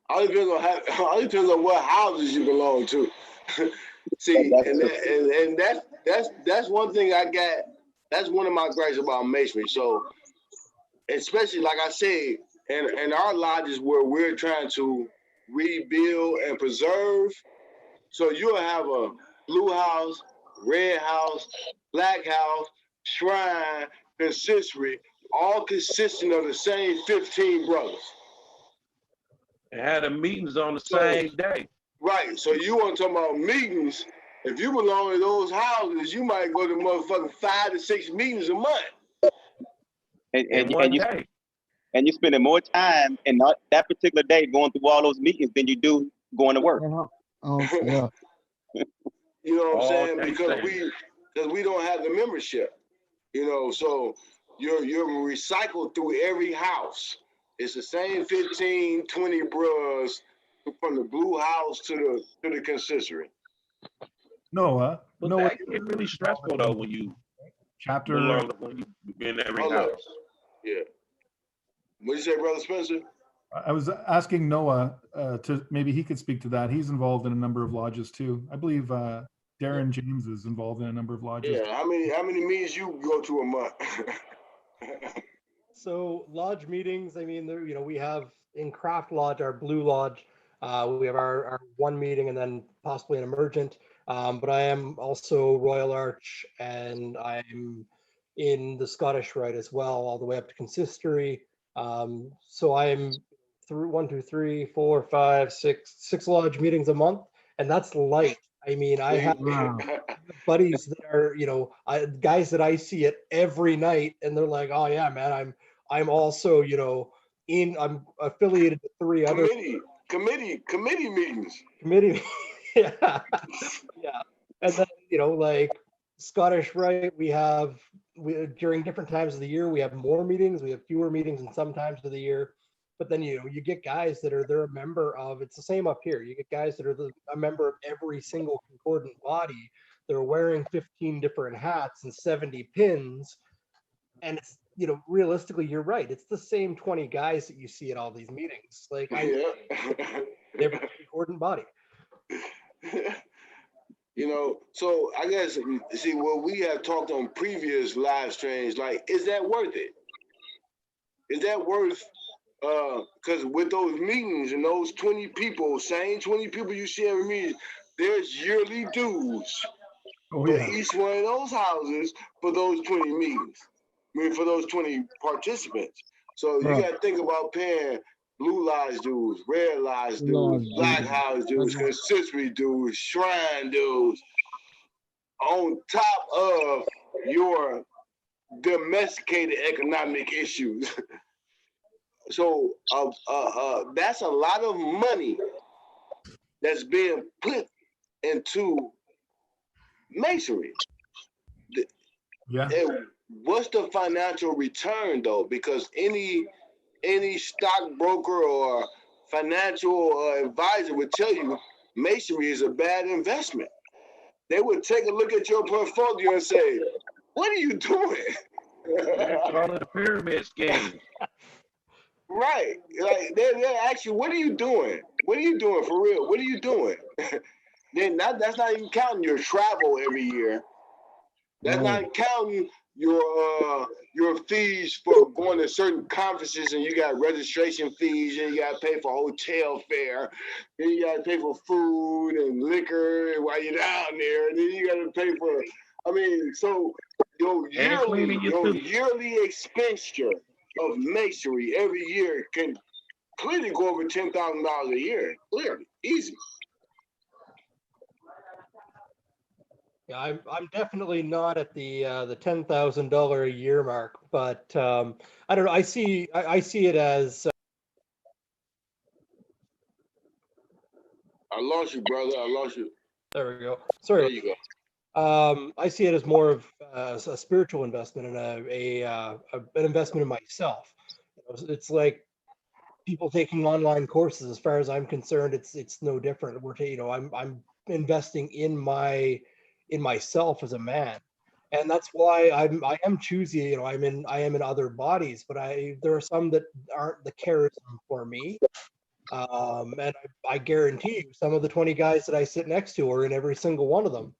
All depends on what houses you belong to. See, and that's one thing I got. That's one of my gripes about masonry. So, especially like I said, in our lodges where we're trying to rebuild and preserve. So you'll have a blue house, red house, black house, shrine, consistory, all consisting of the same 15 brothers. And had the meetings on the same day. Right. So you want to talk about meetings? If you belong to those houses, you might go to motherfucking 5 to 6 meetings a month. And you're spending more time in that particular day going through all those meetings than you do going to work. Yeah. You know what I'm saying? Because we don't have the membership. So you're recycled through every house. It's the same 15, 20 bros from the blue house to the consistory. Noah. That get really stressful though when you when you in every house. Yeah. What did you say, Brother Spencer? I was asking Noah to maybe he could speak to that. He's involved in a number of lodges too. I believe Darren James is involved in a number of lodges. Yeah. How many meetings you go to a month? So lodge meetings, I mean, we have in Craft Lodge, our Blue Lodge, we have our one meeting and then possibly an emergent. But I am also Royal Arch and I'm in the Scottish Rite as well, all the way up to consistory. So I'm through 1, 2, 3, 4, 5, 6 lodge meetings a month, and that's light. I mean, I have buddies that are, guys that I see it every night, and they're like, "Oh yeah, man, I'm also, I'm affiliated to 3 other committee meetings. Yeah, yeah, and then like Scottish Rite, we during different times of the year we have more meetings, we have fewer meetings in some times of the year. But then you get guys that they're a member of. It's the same up here. You get guys that are a member of every single concordant body. They're wearing 15 different hats and 70 pins, and it's realistically, you're right. It's the same 20 guys that you see at all these meetings. Like every concordant body. So I guess see what we have talked on previous live streams. Like, is that worth it? Is that worth? Because with those meetings and those 20 people, same 20 people you see every meeting, there's yearly dues for each one of those houses for those 20 meetings. I mean, for those 20 participants. So you got to think about paying blue lodge dues, red lodge dues, black house dues, consistory dues, shrine dues, on top of your domesticated economic issues. So that's a lot of money that's being put into masonry. Yeah. And what's the financial return though? Because any stockbroker or financial advisor would tell you masonry is a bad investment. They would take a look at your portfolio and say, "What are you doing?" They call it a pyramid scheme. Right. Like they ask you, "What are you doing? What are you doing for real? What are you doing?" Then that's not even counting your travel every year. That's not counting your fees for going to certain conferences, and you got registration fees, and you got to pay for hotel fare, then you got to pay for food and liquor while you're down there, and then you got to pay for. I mean, so your yearly expenditure of masonry every year can clearly go over $10,000 a year. Clearly, easy. Yeah, I'm definitely not at the $10,000 a year mark, but I don't know. I see it as. I lost you, brother. I lost you. There we go. Sorry. There you go. I see it as more of a spiritual investment and an investment in myself. It's like people taking online courses. As far as I'm concerned, it's no different. I'm investing in myself as a man, and that's why I am choosy. I am in other bodies, but there are some that aren't the charism for me. And I guarantee you, some of the 20 guys that I sit next to are in every single one of them,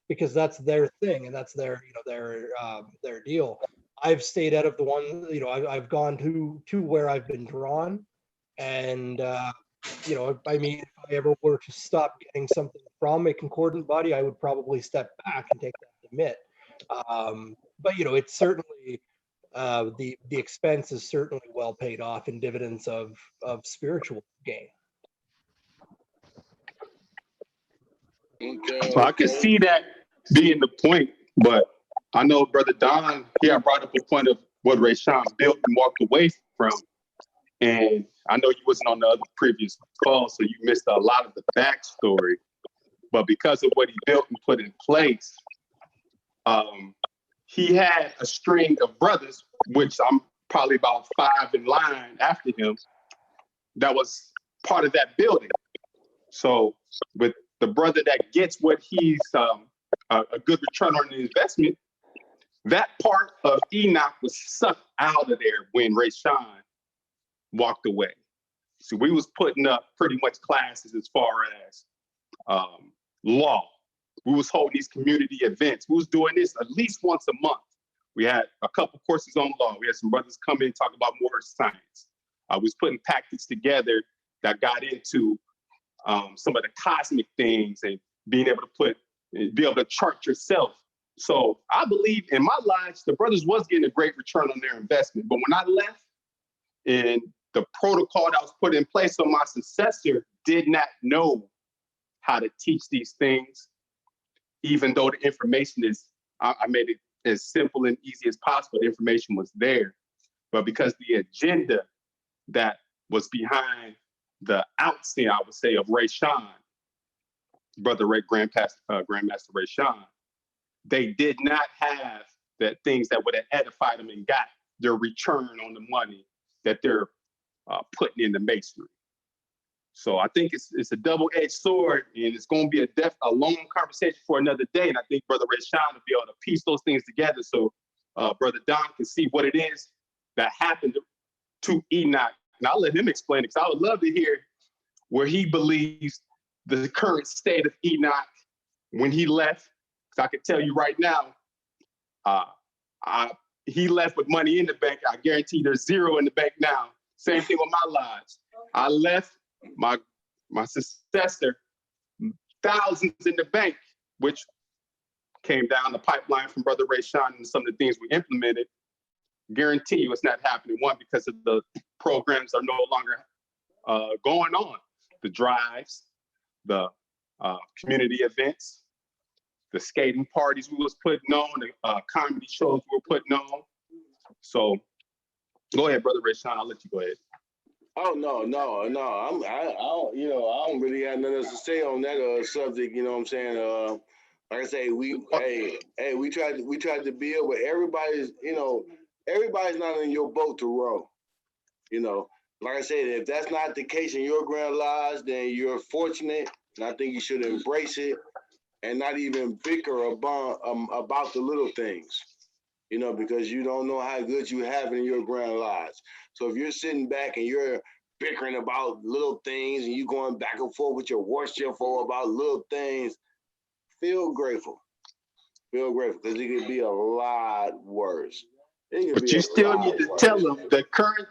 because that's their thing and that's their their deal. I've stayed out of the one. I've gone to where I've been drawn, and I mean, if I ever were to stop getting something from a concordant body, I would probably step back and take that admit. But it's certainly the expense is certainly well paid off in dividends of spiritual gain. Well, I can see that being the point, but I know Brother Don here brought up a point of what Ray Sean built and walked away from. And I know you wasn't on the other previous call, so you missed a lot of the backstory. But because of what he built and put in place, he had a string of brothers, which I'm probably about 5 in line after him, that was part of that building. So with the brother that gets what he's a good return on the investment, that part of Enoch was sucked out of there when Ray Sean walked away. So we was putting up pretty much classes as far as law. We was holding these community events. We was doing this at least once a month. We had a couple courses on law. We had some brothers come in and talk about more science. We was putting packets together that got into some of the cosmic things and being able to be able to chart yourself. So I believe in my lives, the brothers was getting a great return on their investment. But when I left, and the protocol that was put in place, so my successor did not know how to teach these things, even though the information I made it as simple and easy as possible. The information was there. But because the agenda that was behind the outset, I would say, of Ray Sean, Brother Ray, Grandmaster Ray Sean, they did not have the things that would have edified them and got their return on the money that they're putting in the masonry. So I think it's a double-edged sword, and it's going to be a long conversation for another day. And I think Brother Ray Sean will be able to piece those things together so Brother Don can see what it is that happened to Enoch. And I'll let him explain it, because I would love to hear where he believes the current state of Enoch when he left. Because I can tell you right now, he left with money in the bank. I guarantee there's zero in the bank now. Same thing with my lives. I left my successor thousands in the bank, which came down the pipeline from Brother Ray Sean and some of the things we implemented. Guarantee you it's not happening. One, because of the programs are no longer going on. The drives, the community events, the skating parties we was putting on, the comedy shows we were putting on. So go ahead, Brother Ray Sean, I'll let you go ahead. Oh no! I don't really have nothing else to say on that subject. You know what I'm saying? Like I say, we tried to build, but everybody's not in your boat to row. Like I said, if that's not the case in your Grand Lodge, then you're fortunate, and I think you should embrace it and not even bicker about the little things, you know, because you don't know how good you have in your Grand Lodge. So if you're sitting back and you're bickering about little things and you going back and forth with your worship for about little things, feel grateful. Feel grateful because it could be a lot worse. It could But be you a still lot need to worse. tell them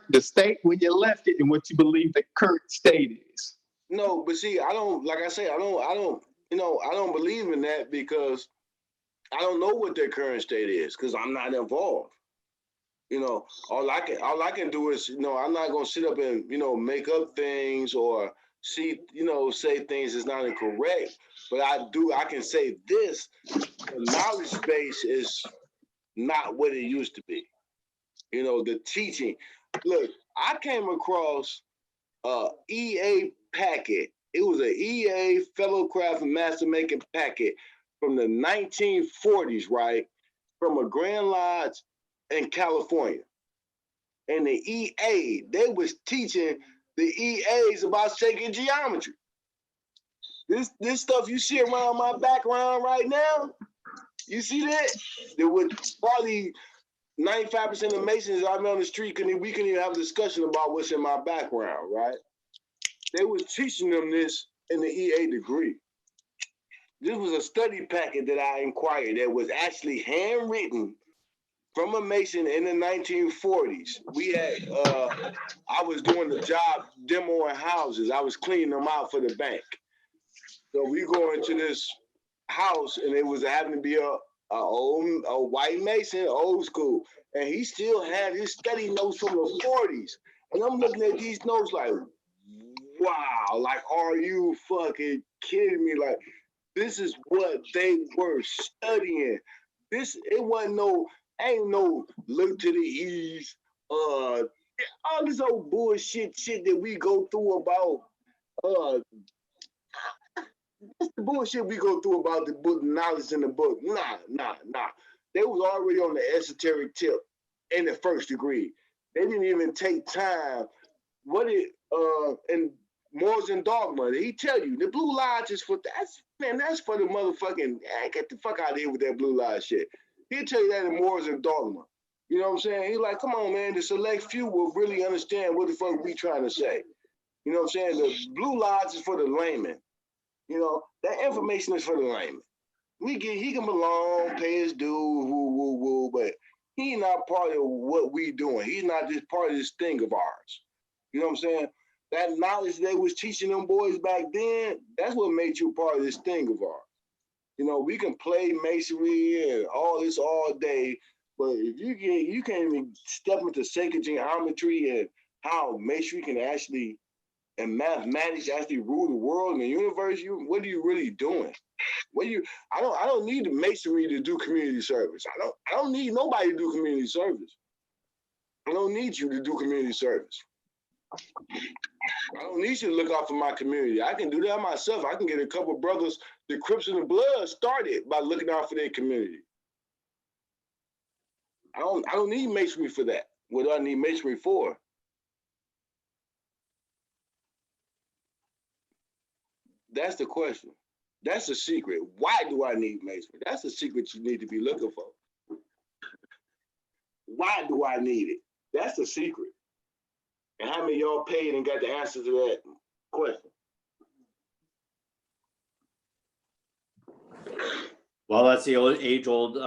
the state when you left it and what you believe the current state is. No, but see, I don't, like I say, I don't, you know, I don't believe in that because I don't know what their current state is because I'm not involved. You know, all I can do is, you know, I'm not gonna sit up and, you know, make up things or see, you know, say things that's not incorrect. But I can say this: the knowledge base is not what it used to be. You know, the teaching. Look, I came across EA packet. It was an EA fellow craft and master making packet from the 1940s, right? From a Grand Lodge in California. And the EA, they was teaching the EAs about sacred geometry. This stuff you see around my background right now, you see that? There was probably 95% of Masons out on the street, we couldn't even have a discussion about what's in my background, right? They was teaching them this in the EA degree. This was a study packet that I inquired that was actually handwritten from a Mason in the 1940s. We had, I was doing the job demoing houses. I was cleaning them out for the bank. So we go into this house and it was happened to be a white Mason, old school. And he still had his study notes from the 40s. And I'm looking at these notes like, wow, like, are you fucking kidding me? Like, this is what they were studying. It wasn't ain't no look to the east, all this old bullshit shit that we go through about, that's the bullshit we go through about the book knowledge in the book. Nah. They was already on the esoteric tip in the first degree. They didn't even take time. And Morals and Dogma, he tell you the Blue Lodge is that's for the motherfucking, get the fuck out of here with that Blue Lodge shit. He'll tell you that in Morals and Dogma. You know what I'm saying? He's like, come on, man, the select few will really understand what the fuck we trying to say. You know what I'm saying? The Blue Lodge is for the layman. You know, that information is for the layman. He can belong, pay his due, woo, but he not part of what we doing. He's not just part of this thing of ours. You know what I'm saying? That knowledge they was teaching them boys back then, that's what made you part of this thing of ours. You know, we can play masonry and all this all day, but if you can't even step into sacred geometry and how masonry can actually and mathematics actually rule the world and the universe, what are you really doing? I don't need the masonry to do community service. I don't need nobody to do community service. I don't need you to do community service. I don't need you to look out for my community. I can do that myself. I can get a couple brothers, the Crips and the Blood, started by looking out for their community. I don't need masonry for that. What do I need masonry for? That's the question. That's the secret. Why do I need masonry? That's the secret you need to be looking for. Why do I need it? That's the secret. And how many of y'all paid and got the answer to that question? Well, that's the age-old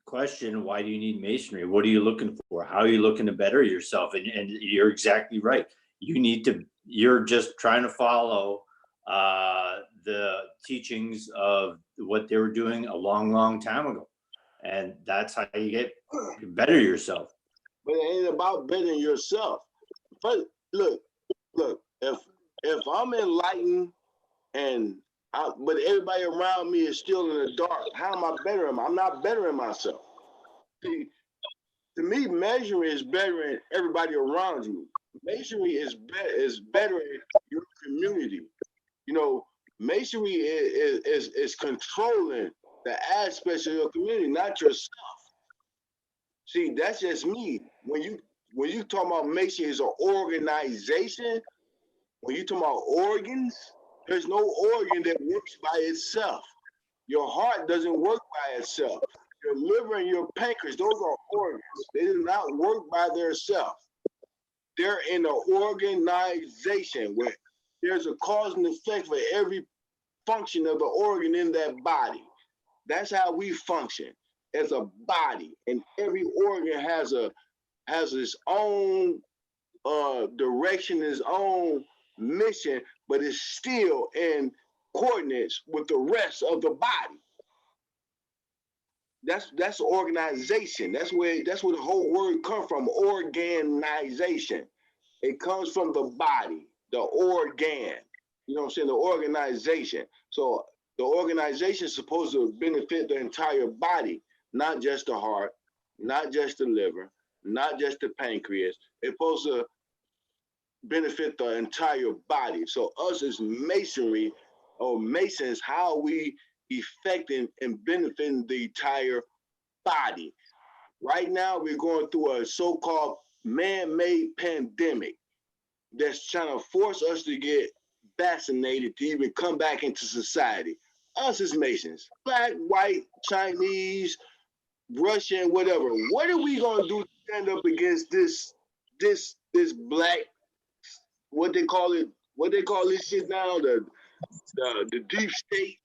question. Why do you need masonry? What are you looking for? How are you looking to better yourself? And you're exactly right. You're just trying to follow the teachings of what they were doing a long time ago. And that's how you better yourself. But it ain't about bettering yourself. But look, if I'm enlightened but everybody around me is still in the dark, how am I bettering? I'm not bettering myself. See, to me, measuring is bettering everybody around you. Masonry is bettering your community. You know, masonry is controlling the aspects of your community, not yourself. See, that's just me. when you talk about Masonry as an organization, when you talk about organs, there's no organ that works by itself. Your heart doesn't work by itself. Your liver and your pancreas, those are organs. They do not work by themselves. They're in an organization where there's a cause and effect for every function of the organ in that body. That's how we function as a body, and every organ has its own direction, its own mission, but it's still in coordinates with the rest of the body. That's organization. That's where the whole word comes from. Organization. It comes from the body, the organ. You know what I'm saying? The organization. So the organization is supposed to benefit the entire body, not just the heart, not just the liver, not just the pancreas. It's supposed to benefit the entire body. So us as masonry or masons, how we affecting and benefiting the entire body. Right now, we're going through a so-called man-made pandemic that's trying to force us to get vaccinated to even come back into society. Us as Masons, black, white, Chinese, Russian, whatever. What are we gonna do to stand up against this black, what they call this shit now, the deep state?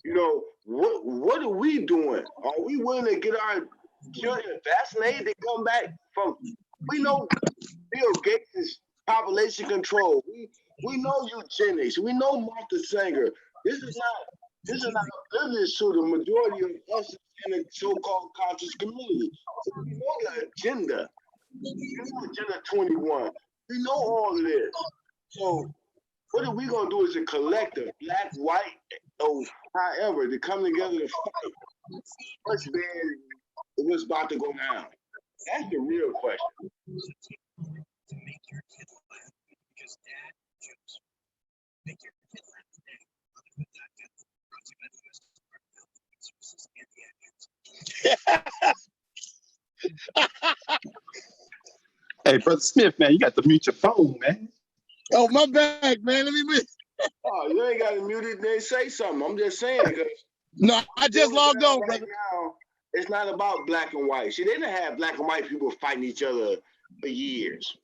You know, what are we doing? Are we willing to get our children vaccinated to come back from? We know Bill Gates' population control. We know eugenics. We know Martha Singer. This is not oblivious to the majority of us in the so-called conscious community. So we know the agenda. We know Agenda 21. We know all of this. So what are we gonna do as a collective, black, white, or however, to come together to fight what's about to go down? That's the real question. Hey, Brother Smith, man, you got to mute your phone, man. Oh, my bad, man. Let me mute. Oh, you ain't got to mute it. They say something. I'm just saying because no, I just logged on, brother. Now, it's not about black and white. See, they didn't have black and white people fighting each other for years.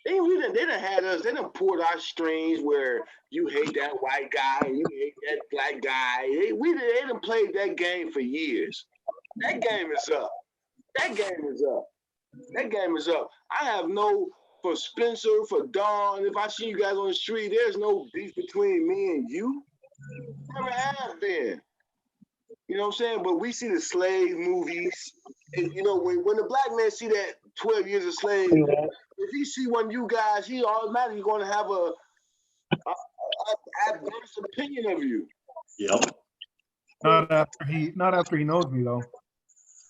They done had us. They done pulled our strings where you hate that white guy and you hate that black guy. They done played that game for years. That game is up. That game is up. That game is up. I have no, for Spencer, for Dawn, if I see you guys on the street, there's no beef between me and you. Never have been. You know what I'm saying? But we see the slave movies. And, you know, when the black man see that 12 years of slave, if he see one of you guys, he automatically going to have a adverse opinion of you. Yep. Not after he knows me though.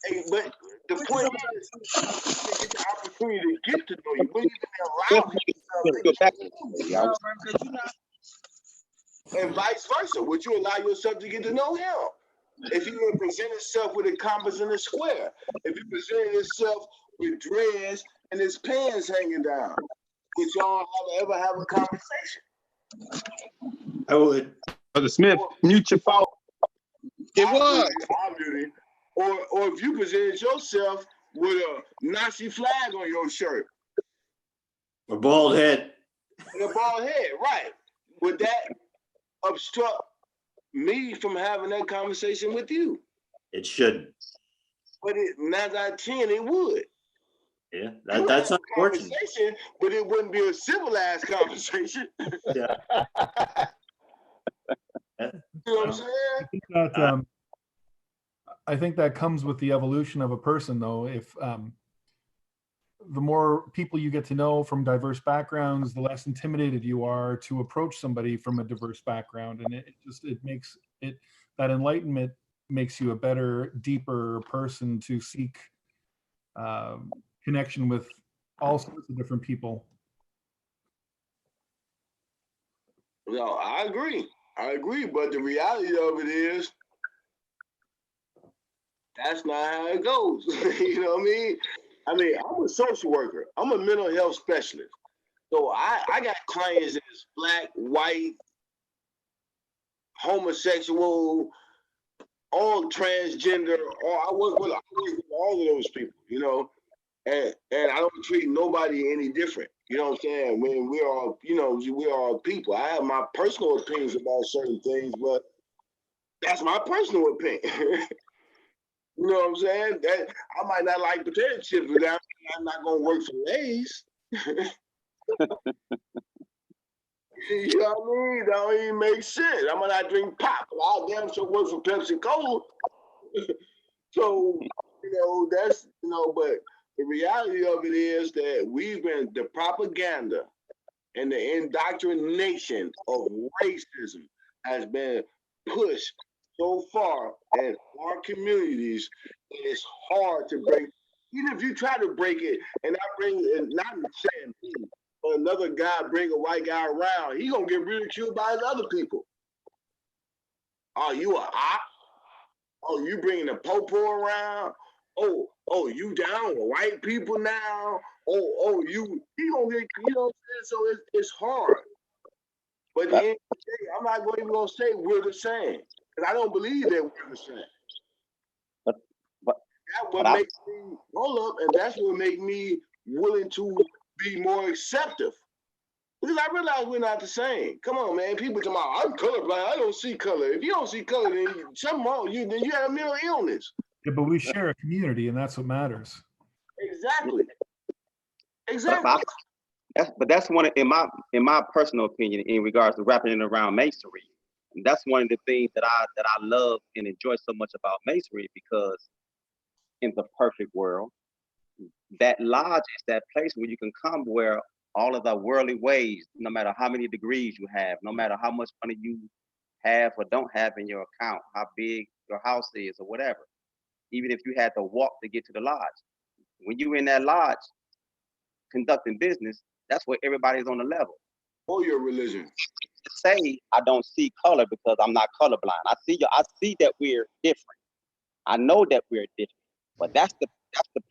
Hey, but the point is, you get the opportunity to get to know you. When you allow yourself, and vice versa, would you allow yourself to get to know him? If he would present himself with a compass and a square, if he presented himself with dreads and his pants hanging down, would y'all ever have a conversation? I would. Brother Smith, mute your phone. It was. I'm muted. Or if you presented yourself with a Nazi flag on your shirt. A bald head. And a bald head, right. Would that obstruct me from having that conversation with you? It shouldn't. But 9 out of 10, it would. Yeah, that's unfortunate. But it wouldn't be a civilized conversation. Yeah. You know what I'm saying? I think that comes with the evolution of a person, though. If the more people you get to know from diverse backgrounds, the less intimidated you are to approach somebody from a diverse background, and it makes it, that enlightenment makes you a better, deeper person to seek connection with all sorts of different people. No, I agree, but the reality of it is, that's not how it goes. You know what I mean? I mean, I'm a social worker. I'm a mental health specialist. So I got clients that's black, white, homosexual, all transgender. I work with all of those people, you know, and I don't treat nobody any different. You know what I'm saying? When we are, you know, we are people. I have my personal opinions about certain things, but that's my personal opinion. You know what I'm saying? That I might not like potato chips, but I'm not gonna work for Lay's. You know what I mean? That don't even make sense. I'm gonna not drink pop, but I damn sure work for Pepsi Cola. So, you know, that's, you know, but the reality of it is that the propaganda and the indoctrination of racism has been pushed so far in our communities, it's hard to break. Even if you try to break it, and not saying me, but another guy bring a white guy around, he gonna get ridiculed by his other people. Oh, you a op? Oh, you bringing the popo around? Oh, you down with white people now? He gonna get, you know what I'm saying? So it's hard. But at the end of the day, I'm not even gonna say we're the same, because I don't believe that we're the same. But That's what makes me roll up, and that's what makes me willing to be more acceptive. Because I realize we're not the same. Come on, man. People come out, I'm colorblind. I don't see color. If you don't see color, then something wrong. Then you have a mental illness. Yeah, but we share a community, and that's what matters. Exactly. But that's one in my personal opinion in regards to wrapping it around masonry. And that's one of the things that I love and enjoy so much about masonry, because in the perfect world, that lodge is that place where you can come where all of the worldly ways, no matter how many degrees you have, no matter how much money you have or don't have in your account, how big your house is or whatever, even if you had to walk to get to the lodge, when you're in that lodge conducting business, that's where everybody's on the level. Or your religion. Say I don't see color because I'm not colorblind. I see that we're different. I know that we're different. But that's the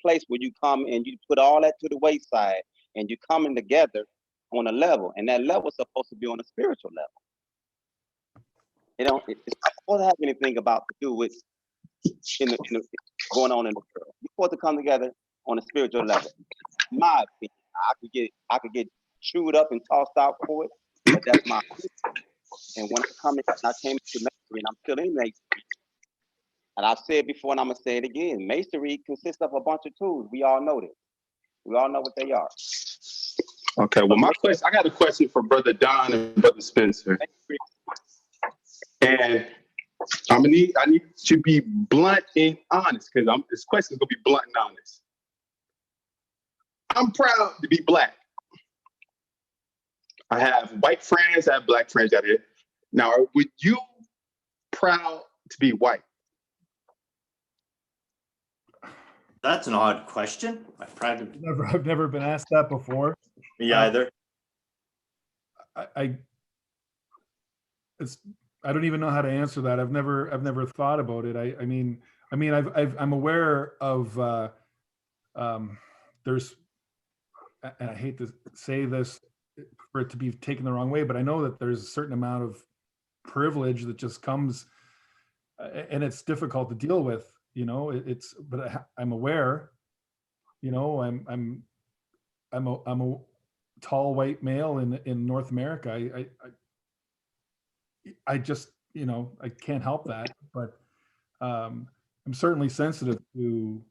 place where you come and you put all that to the wayside and you're coming together on a level. And that level is supposed to be on a spiritual level. It's not supposed to have anything to do with going on in the world. You're supposed to come together on a spiritual level. In my opinion, I could get chewed up and tossed out for it, but that's my opinion. And when I came to masonry, and I'm still in masonry, and I've said before, and I'm gonna say it again, masonry consists of a bunch of tools. We all know this. We all know what they are. Okay, well, I got a question for Brother Don and Brother Spencer. And I need to be blunt and honest, because this question is gonna be blunt and honest. I'm proud to be black. I have white friends, I have black friends out here. Now, would you proud to be white? That's an odd question. I've never been asked that before. Me either. I don't even know how to answer that. I've never thought about it. I mean, I'm aware of there's, and I hate to say this for it to be taken the wrong way, but I know that there's a certain amount of privilege that just comes, and it's difficult to deal with. You know, but I'm aware. You know, I'm a tall white male in North America. I just, you know, I can't help that, but I'm certainly sensitive to.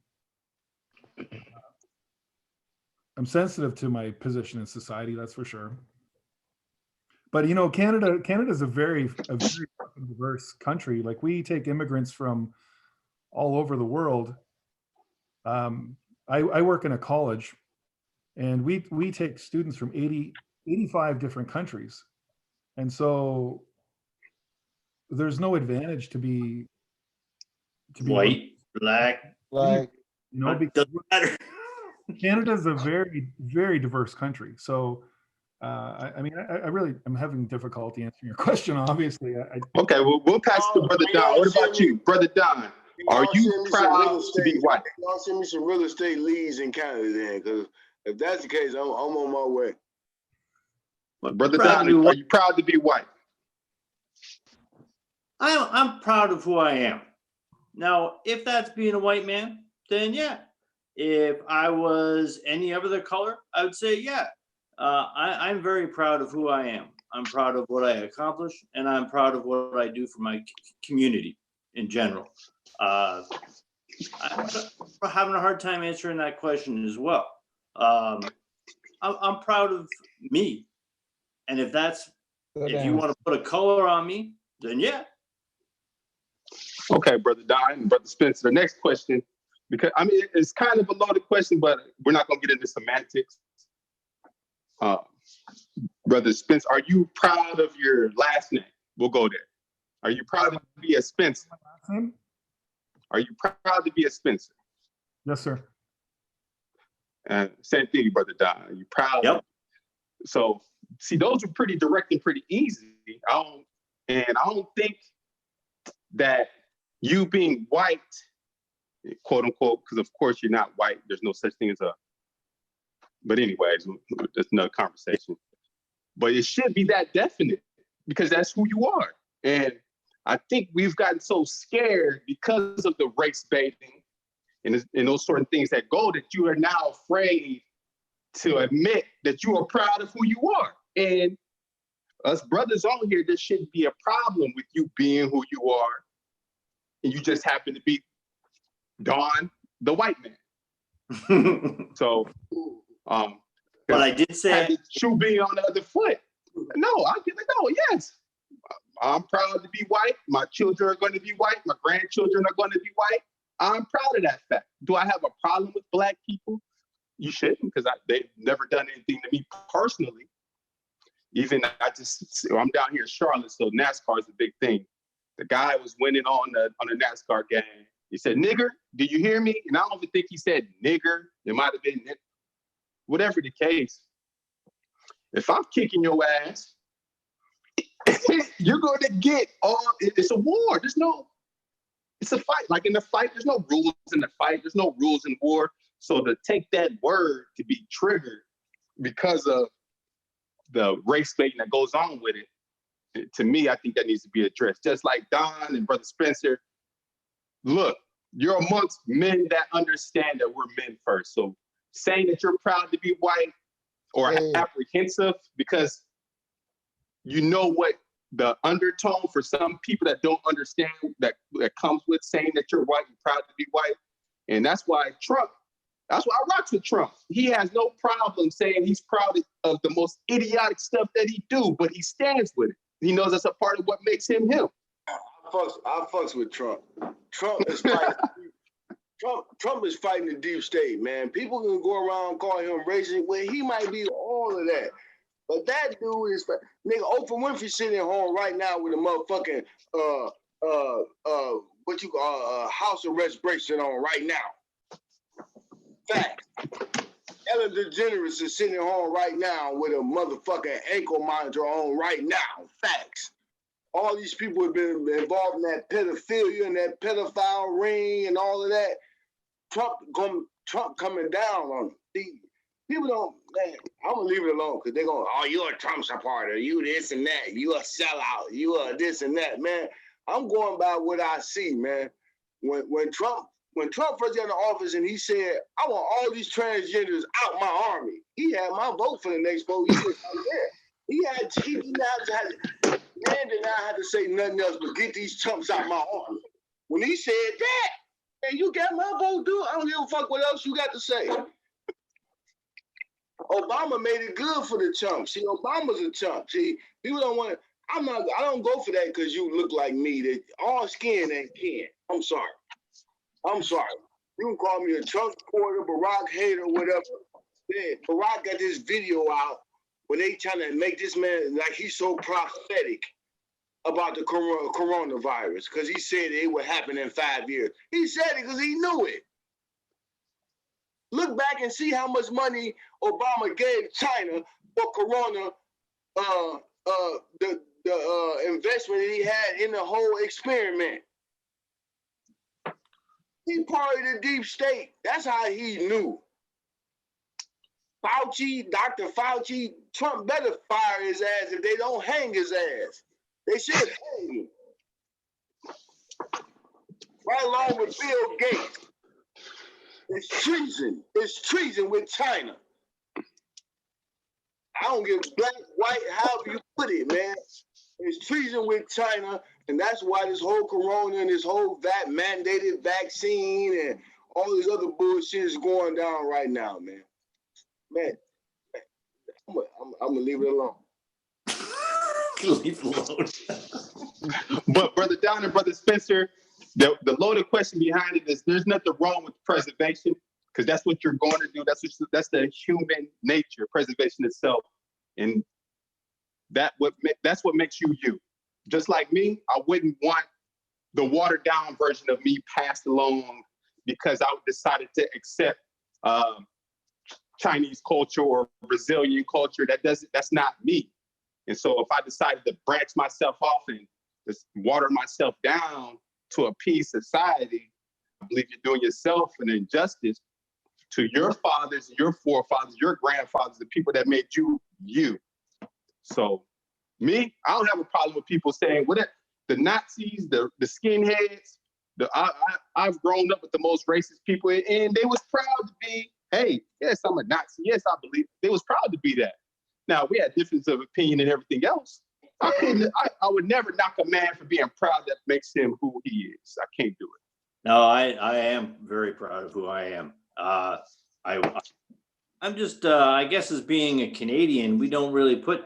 I'm sensitive to my position in society. That's for sure. But you know, Canada is a very diverse country. Like, we take immigrants from all over the world. I work in a college, and we take students from 85 different countries, and so there's no advantage to be white, black, you know, because doesn't matter. Canada is a very, very diverse country. So I mean, I really am having difficulty answering your question. Obviously, Okay, well, we'll pass to Brother Don. What about you, Brother Don? Are Y'all you send me some real proud to be estate. white? Y'all send me some real estate leads in Canada then, because if that's the case, I'm on my way. Brother Proud to Don, be are white. you proud to be white? I'm proud of who I am. Now, if that's being a white man, then yeah. If I was any other color, I would say yeah. I'm very proud of who I am. I'm proud of what I accomplish, and I'm proud of what I do for my community in general. I'm having a hard time answering that question as well. I'm proud of me, and if you want to put a color on me, then yeah. Okay, Brother Don and Brother Spencer. The next question, because I mean, it's kind of a loaded question, but we're not going to get into semantics. Brother Spencer, are you proud of your last name? We'll go there. Are you proud to be a Spencer? Are you proud to be a Spencer? Yes, sir. Same thing, Brother Don. Are you proud? Yep. So, see, those are pretty direct and pretty easy. I don't think that you being white, quote unquote, because of course you're not white. There's no such thing as a. But anyways, that's another conversation. But it should be that definite because that's who you are. And I think we've gotten so scared because of the race baiting and those sort of things that go that you are now afraid to admit that you are proud of who you are. And us brothers on here, there shouldn't be a problem with you being who you are. And you just happen to be Don, the white man. So, but I did say had the shoe being on the other foot. No, I get it. No, yes. I'm proud to be white. My children are going to be white. My grandchildren are going to be white. I'm proud of that fact. Do I have a problem with Black people? You shouldn't, because they've never done anything to me personally. Even I'm down here in Charlotte, so NASCAR is a big thing. The guy was winning on the NASCAR game. He said, "Nigger, do you hear me?" And I don't even think he said nigger. It might have been nigger. Whatever the case. If I'm kicking your ass, you're going to get it's a war. It's a fight. Like in the fight, there's no rules in the fight. There's no rules in war. So to take that word to be triggered because of the race baiting that goes on with it, to me, I think that needs to be addressed. Just like Don and Brother Spencer, look, you're amongst men that understand that we're men first. So saying that you're proud to be white or apprehensive because you know what the undertone for some people that don't understand that comes with saying that you're white and proud to be white. And that's why I rock with Trump. He has no problem saying he's proud of the most idiotic stuff that he do, but he stands with it. He knows that's a part of what makes him him. I fucks with Trump. Trump is fighting. Trump is fighting the deep state, man. People can go around calling him racist. Well, he might be all of that. But that dude is nigga. Oprah Winfrey sitting at home right now with a motherfucking house arrest bracelet on right now. Facts. Ellen DeGeneres is sitting at home right now with a motherfucking ankle monitor on right now. Facts. All these people have been involved in that pedophilia and that pedophile ring and all of that. Trump coming down on them. People don't, man, I'm gonna leave it alone because they're going, oh, you're a Trump supporter, you this and that, you a sellout, you a this and that, man. I'm going by what I see, man. When Trump first got in office and he said, I want all these transgenders out my army, he had my vote for the next 4 years out there. He did not have to say nothing else but get these chumps out my army. When he said that, man, you got my vote, dude. I don't give a fuck what else you got to say. Obama made it good for the chumps. See, Obama's a chump. See, people don't want to. I don't go for that because you look like me. That all skin ain't kin. I'm sorry. You can call me a Trump supporter, Barack hater, whatever. Man, Barack got this video out when they trying to make this man like he's so prophetic about the coronavirus because he said it would happen in 5 years. He said it because he knew it. Look back and see how much money Obama gave China for corona, the investment that he had in the whole experiment. He part of the deep state. That's how he knew. Fauci, Dr. Fauci, Trump better fire his ass if they don't hang his ass. They should hang him. Right along with Bill Gates. It's treason. It's treason with China. I don't give black, white, however you put it, man. It's treason with China, and that's why this whole corona and this whole mandated vaccine and all this other bullshit is going down right now, man. Man, I'm gonna leave it alone. Leave it alone. But Brother Don and Brother Spencer, the loaded question behind it is there's nothing wrong with preservation, because that's what you're going to do. That's the human nature, preservation itself. And that's what makes you you. Just like me, I wouldn't want the watered down version of me passed along because I decided to accept Chinese culture or Brazilian culture. That's not me. And so if I decided to branch myself off and just water myself down to a peace society, I believe you're doing yourself an injustice to your fathers, your forefathers, your grandfathers, the people that made you you. So me, I don't have a problem with people saying what the Nazis, the skinheads. I've grown up with the most racist people, and they was proud to be. Hey, yes, I'm a Nazi. Yes, I believe they was proud to be that. Now we had difference of opinion and everything else. I would never knock a man for being proud. That makes him who he is. I can't do it. No, I am very proud of who I am. I'm just, I guess as being a Canadian, we don't really put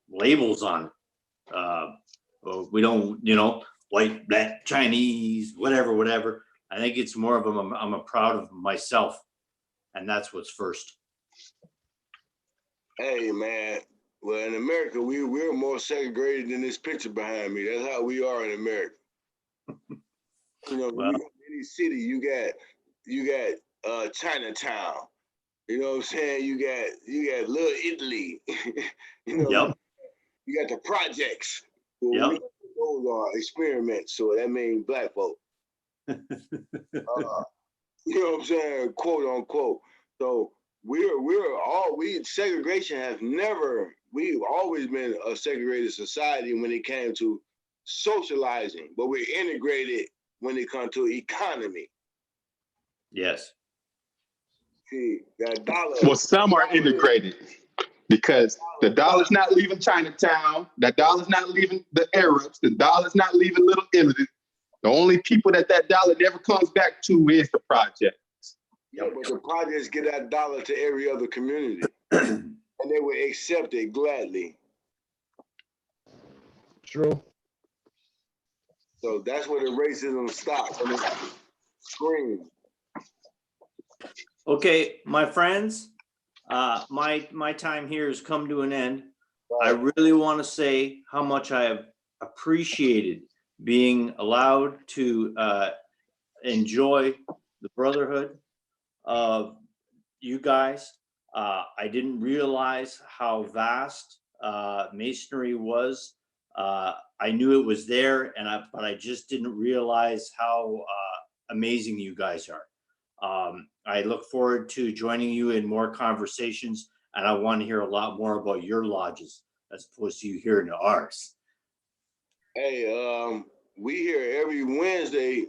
labels on it. We don't, white, black, Chinese, whatever. I think it's more of I'm proud of myself, and that's what's first. Hey, man. Well, in America, we're more segregated than this picture behind me. That's how we are in America. Well, when you go to any city, you got Chinatown. You know what I'm saying? You got Little Italy. You got the projects. Well, those are experiments, so that means black folk. You know what I'm saying? Quote unquote. So segregation has we've always been a segregated society when it came to socializing, but we're integrated when it comes to economy. Yes. See, that dollar. Well, some are integrated because the dollar's not leaving Chinatown. That dollar's not leaving the Arabs. The dollar's not leaving Little Italy. The only people that dollar never comes back to is the project. Yeah, but the projects get that dollar to every other community, and they would accept it gladly. True. So that's where the racism stops. I mean, scream. Okay, my friends, my time here has come to an end. I really want to say how much I have appreciated being allowed to enjoy the brotherhood of you guys. I didn't realize how vast Masonry was. I knew it was there, but I just didn't realize how amazing you guys are. I look forward to joining you in more conversations, and I want to hear a lot more about your lodges as opposed to you hearing ours. Hey, we here every Wednesday.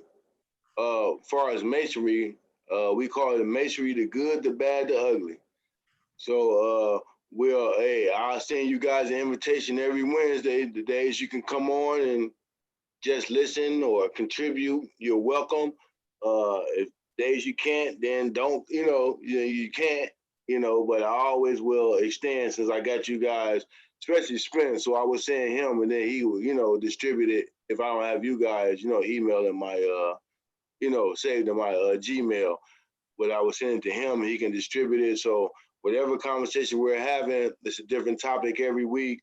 Far as masonry, we call it masonry: the good, the bad, the ugly. So I'll send you guys an invitation every Wednesday. The days you can come on and just listen or contribute, you're welcome. If days you can't, then don't. You can't. But I always will extend since I got you guys, especially Sprint. So I will send him, and then he will, distribute it. If I don't have you guys, email in my, saved in my Gmail. But I will send it to him, and he can distribute it. So whatever conversation we're having, it's a different topic every week.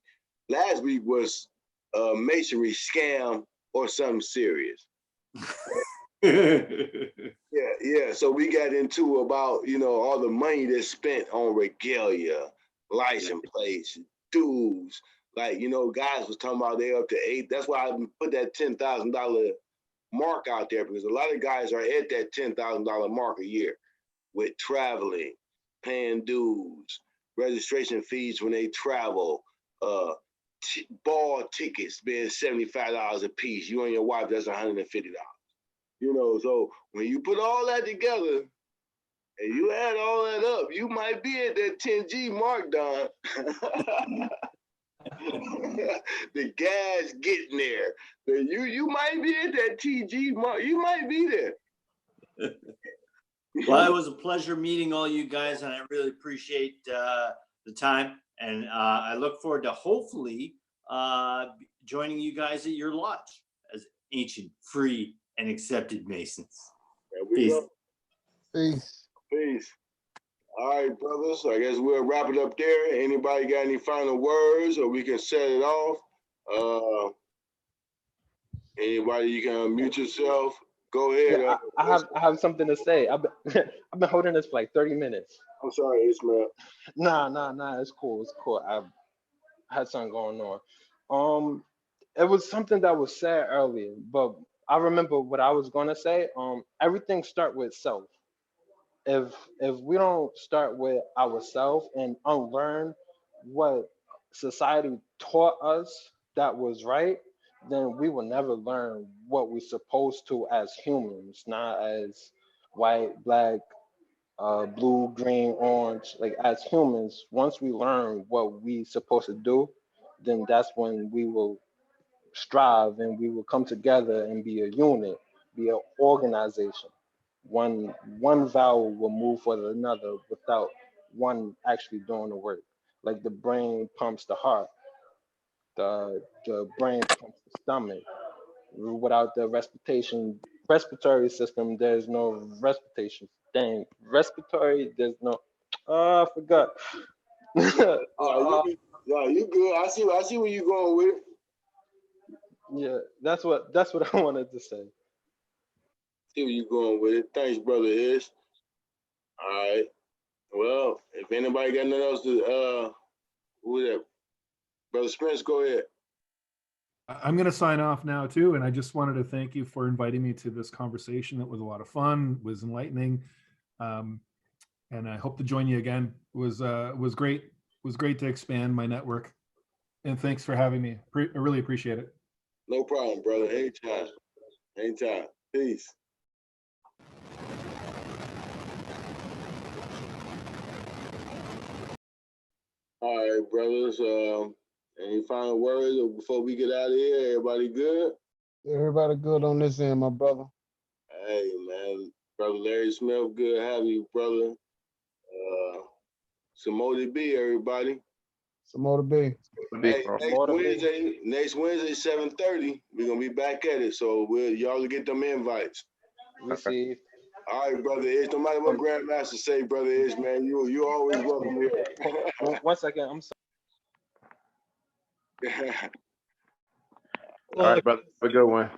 Last week was masonry scam or something serious. Yeah. So we got into about, all the money that's spent on regalia, license plates, dues. Like, guys was talking about they up to $8. That's why I put that $10,000 mark out there, because a lot of guys are at that $10,000 mark a year with traveling, paying dues, registration fees when they travel, ball tickets being $75 a piece. You and your wife, that's $150. You know, so when you put all that together and you add all that up, you might be at that 10G mark, Don. The gas getting there. You might be at that TG mark. You might be there. Well, it was a pleasure meeting all you guys, and I really appreciate the time. And I look forward to hopefully joining you guys at your lodge as ancient, free, and accepted Masons. There we Peace. go. Peace. Peace. All right, brothers. So I guess we'll wrap it up there. Anybody got any final words, or we can set it off? Anybody, you can unmute yourself. Go ahead. Yeah, I have something to say. I've been I've been holding this for like 30 minutes. I'm sorry, Ishmael. Nah, it's cool. It's cool. I had something going on. It was something that was said earlier, but I remember what I was gonna say. Everything start with self. If we don't start with ourselves and unlearn what society taught us that was right, then we will never learn what we're supposed to as humans, not as white, black, blue, green, orange. Like as humans, once we learn what we supposed to do, then that's when we will strive and we will come together and be a unit, be an organization. One vowel will move for another without one actually doing the work. Like the brain pumps the heart, the brain pumps the stomach. Without the respiratory system, there's no respiration. Dang, respiratory, there's no. I forgot. You good. I see where you're going with it. Yeah, that's what I wanted to say. See where you're going with it. Thanks, Brother Ish. All right. Well, if anybody got nothing else to, who is that? Brother Spence, go ahead. I'm going to sign off now too, and I just wanted to thank you for inviting me to this conversation. It was a lot of fun, was enlightening, and I hope to join you again. It was great. It was great to expand my network, and thanks for having me. I really appreciate it. No problem, brother. Anytime. Anytime. Peace. All right, brothers. Any final words before we get out of here? Everybody good? Everybody good on this end, my brother. Hey, man. Brother Larry Smith, good having you, brother. Samodi B, everybody. Samota B. Hey, next Wednesday, 7:30, we're gonna be back at it. So y'all will get them invites. Receive. All right, brother Ish. No matter what Grandmaster say, brother Ish, man, you always welcome here. 1 second, I'm sorry. All right, brother. Have a good one.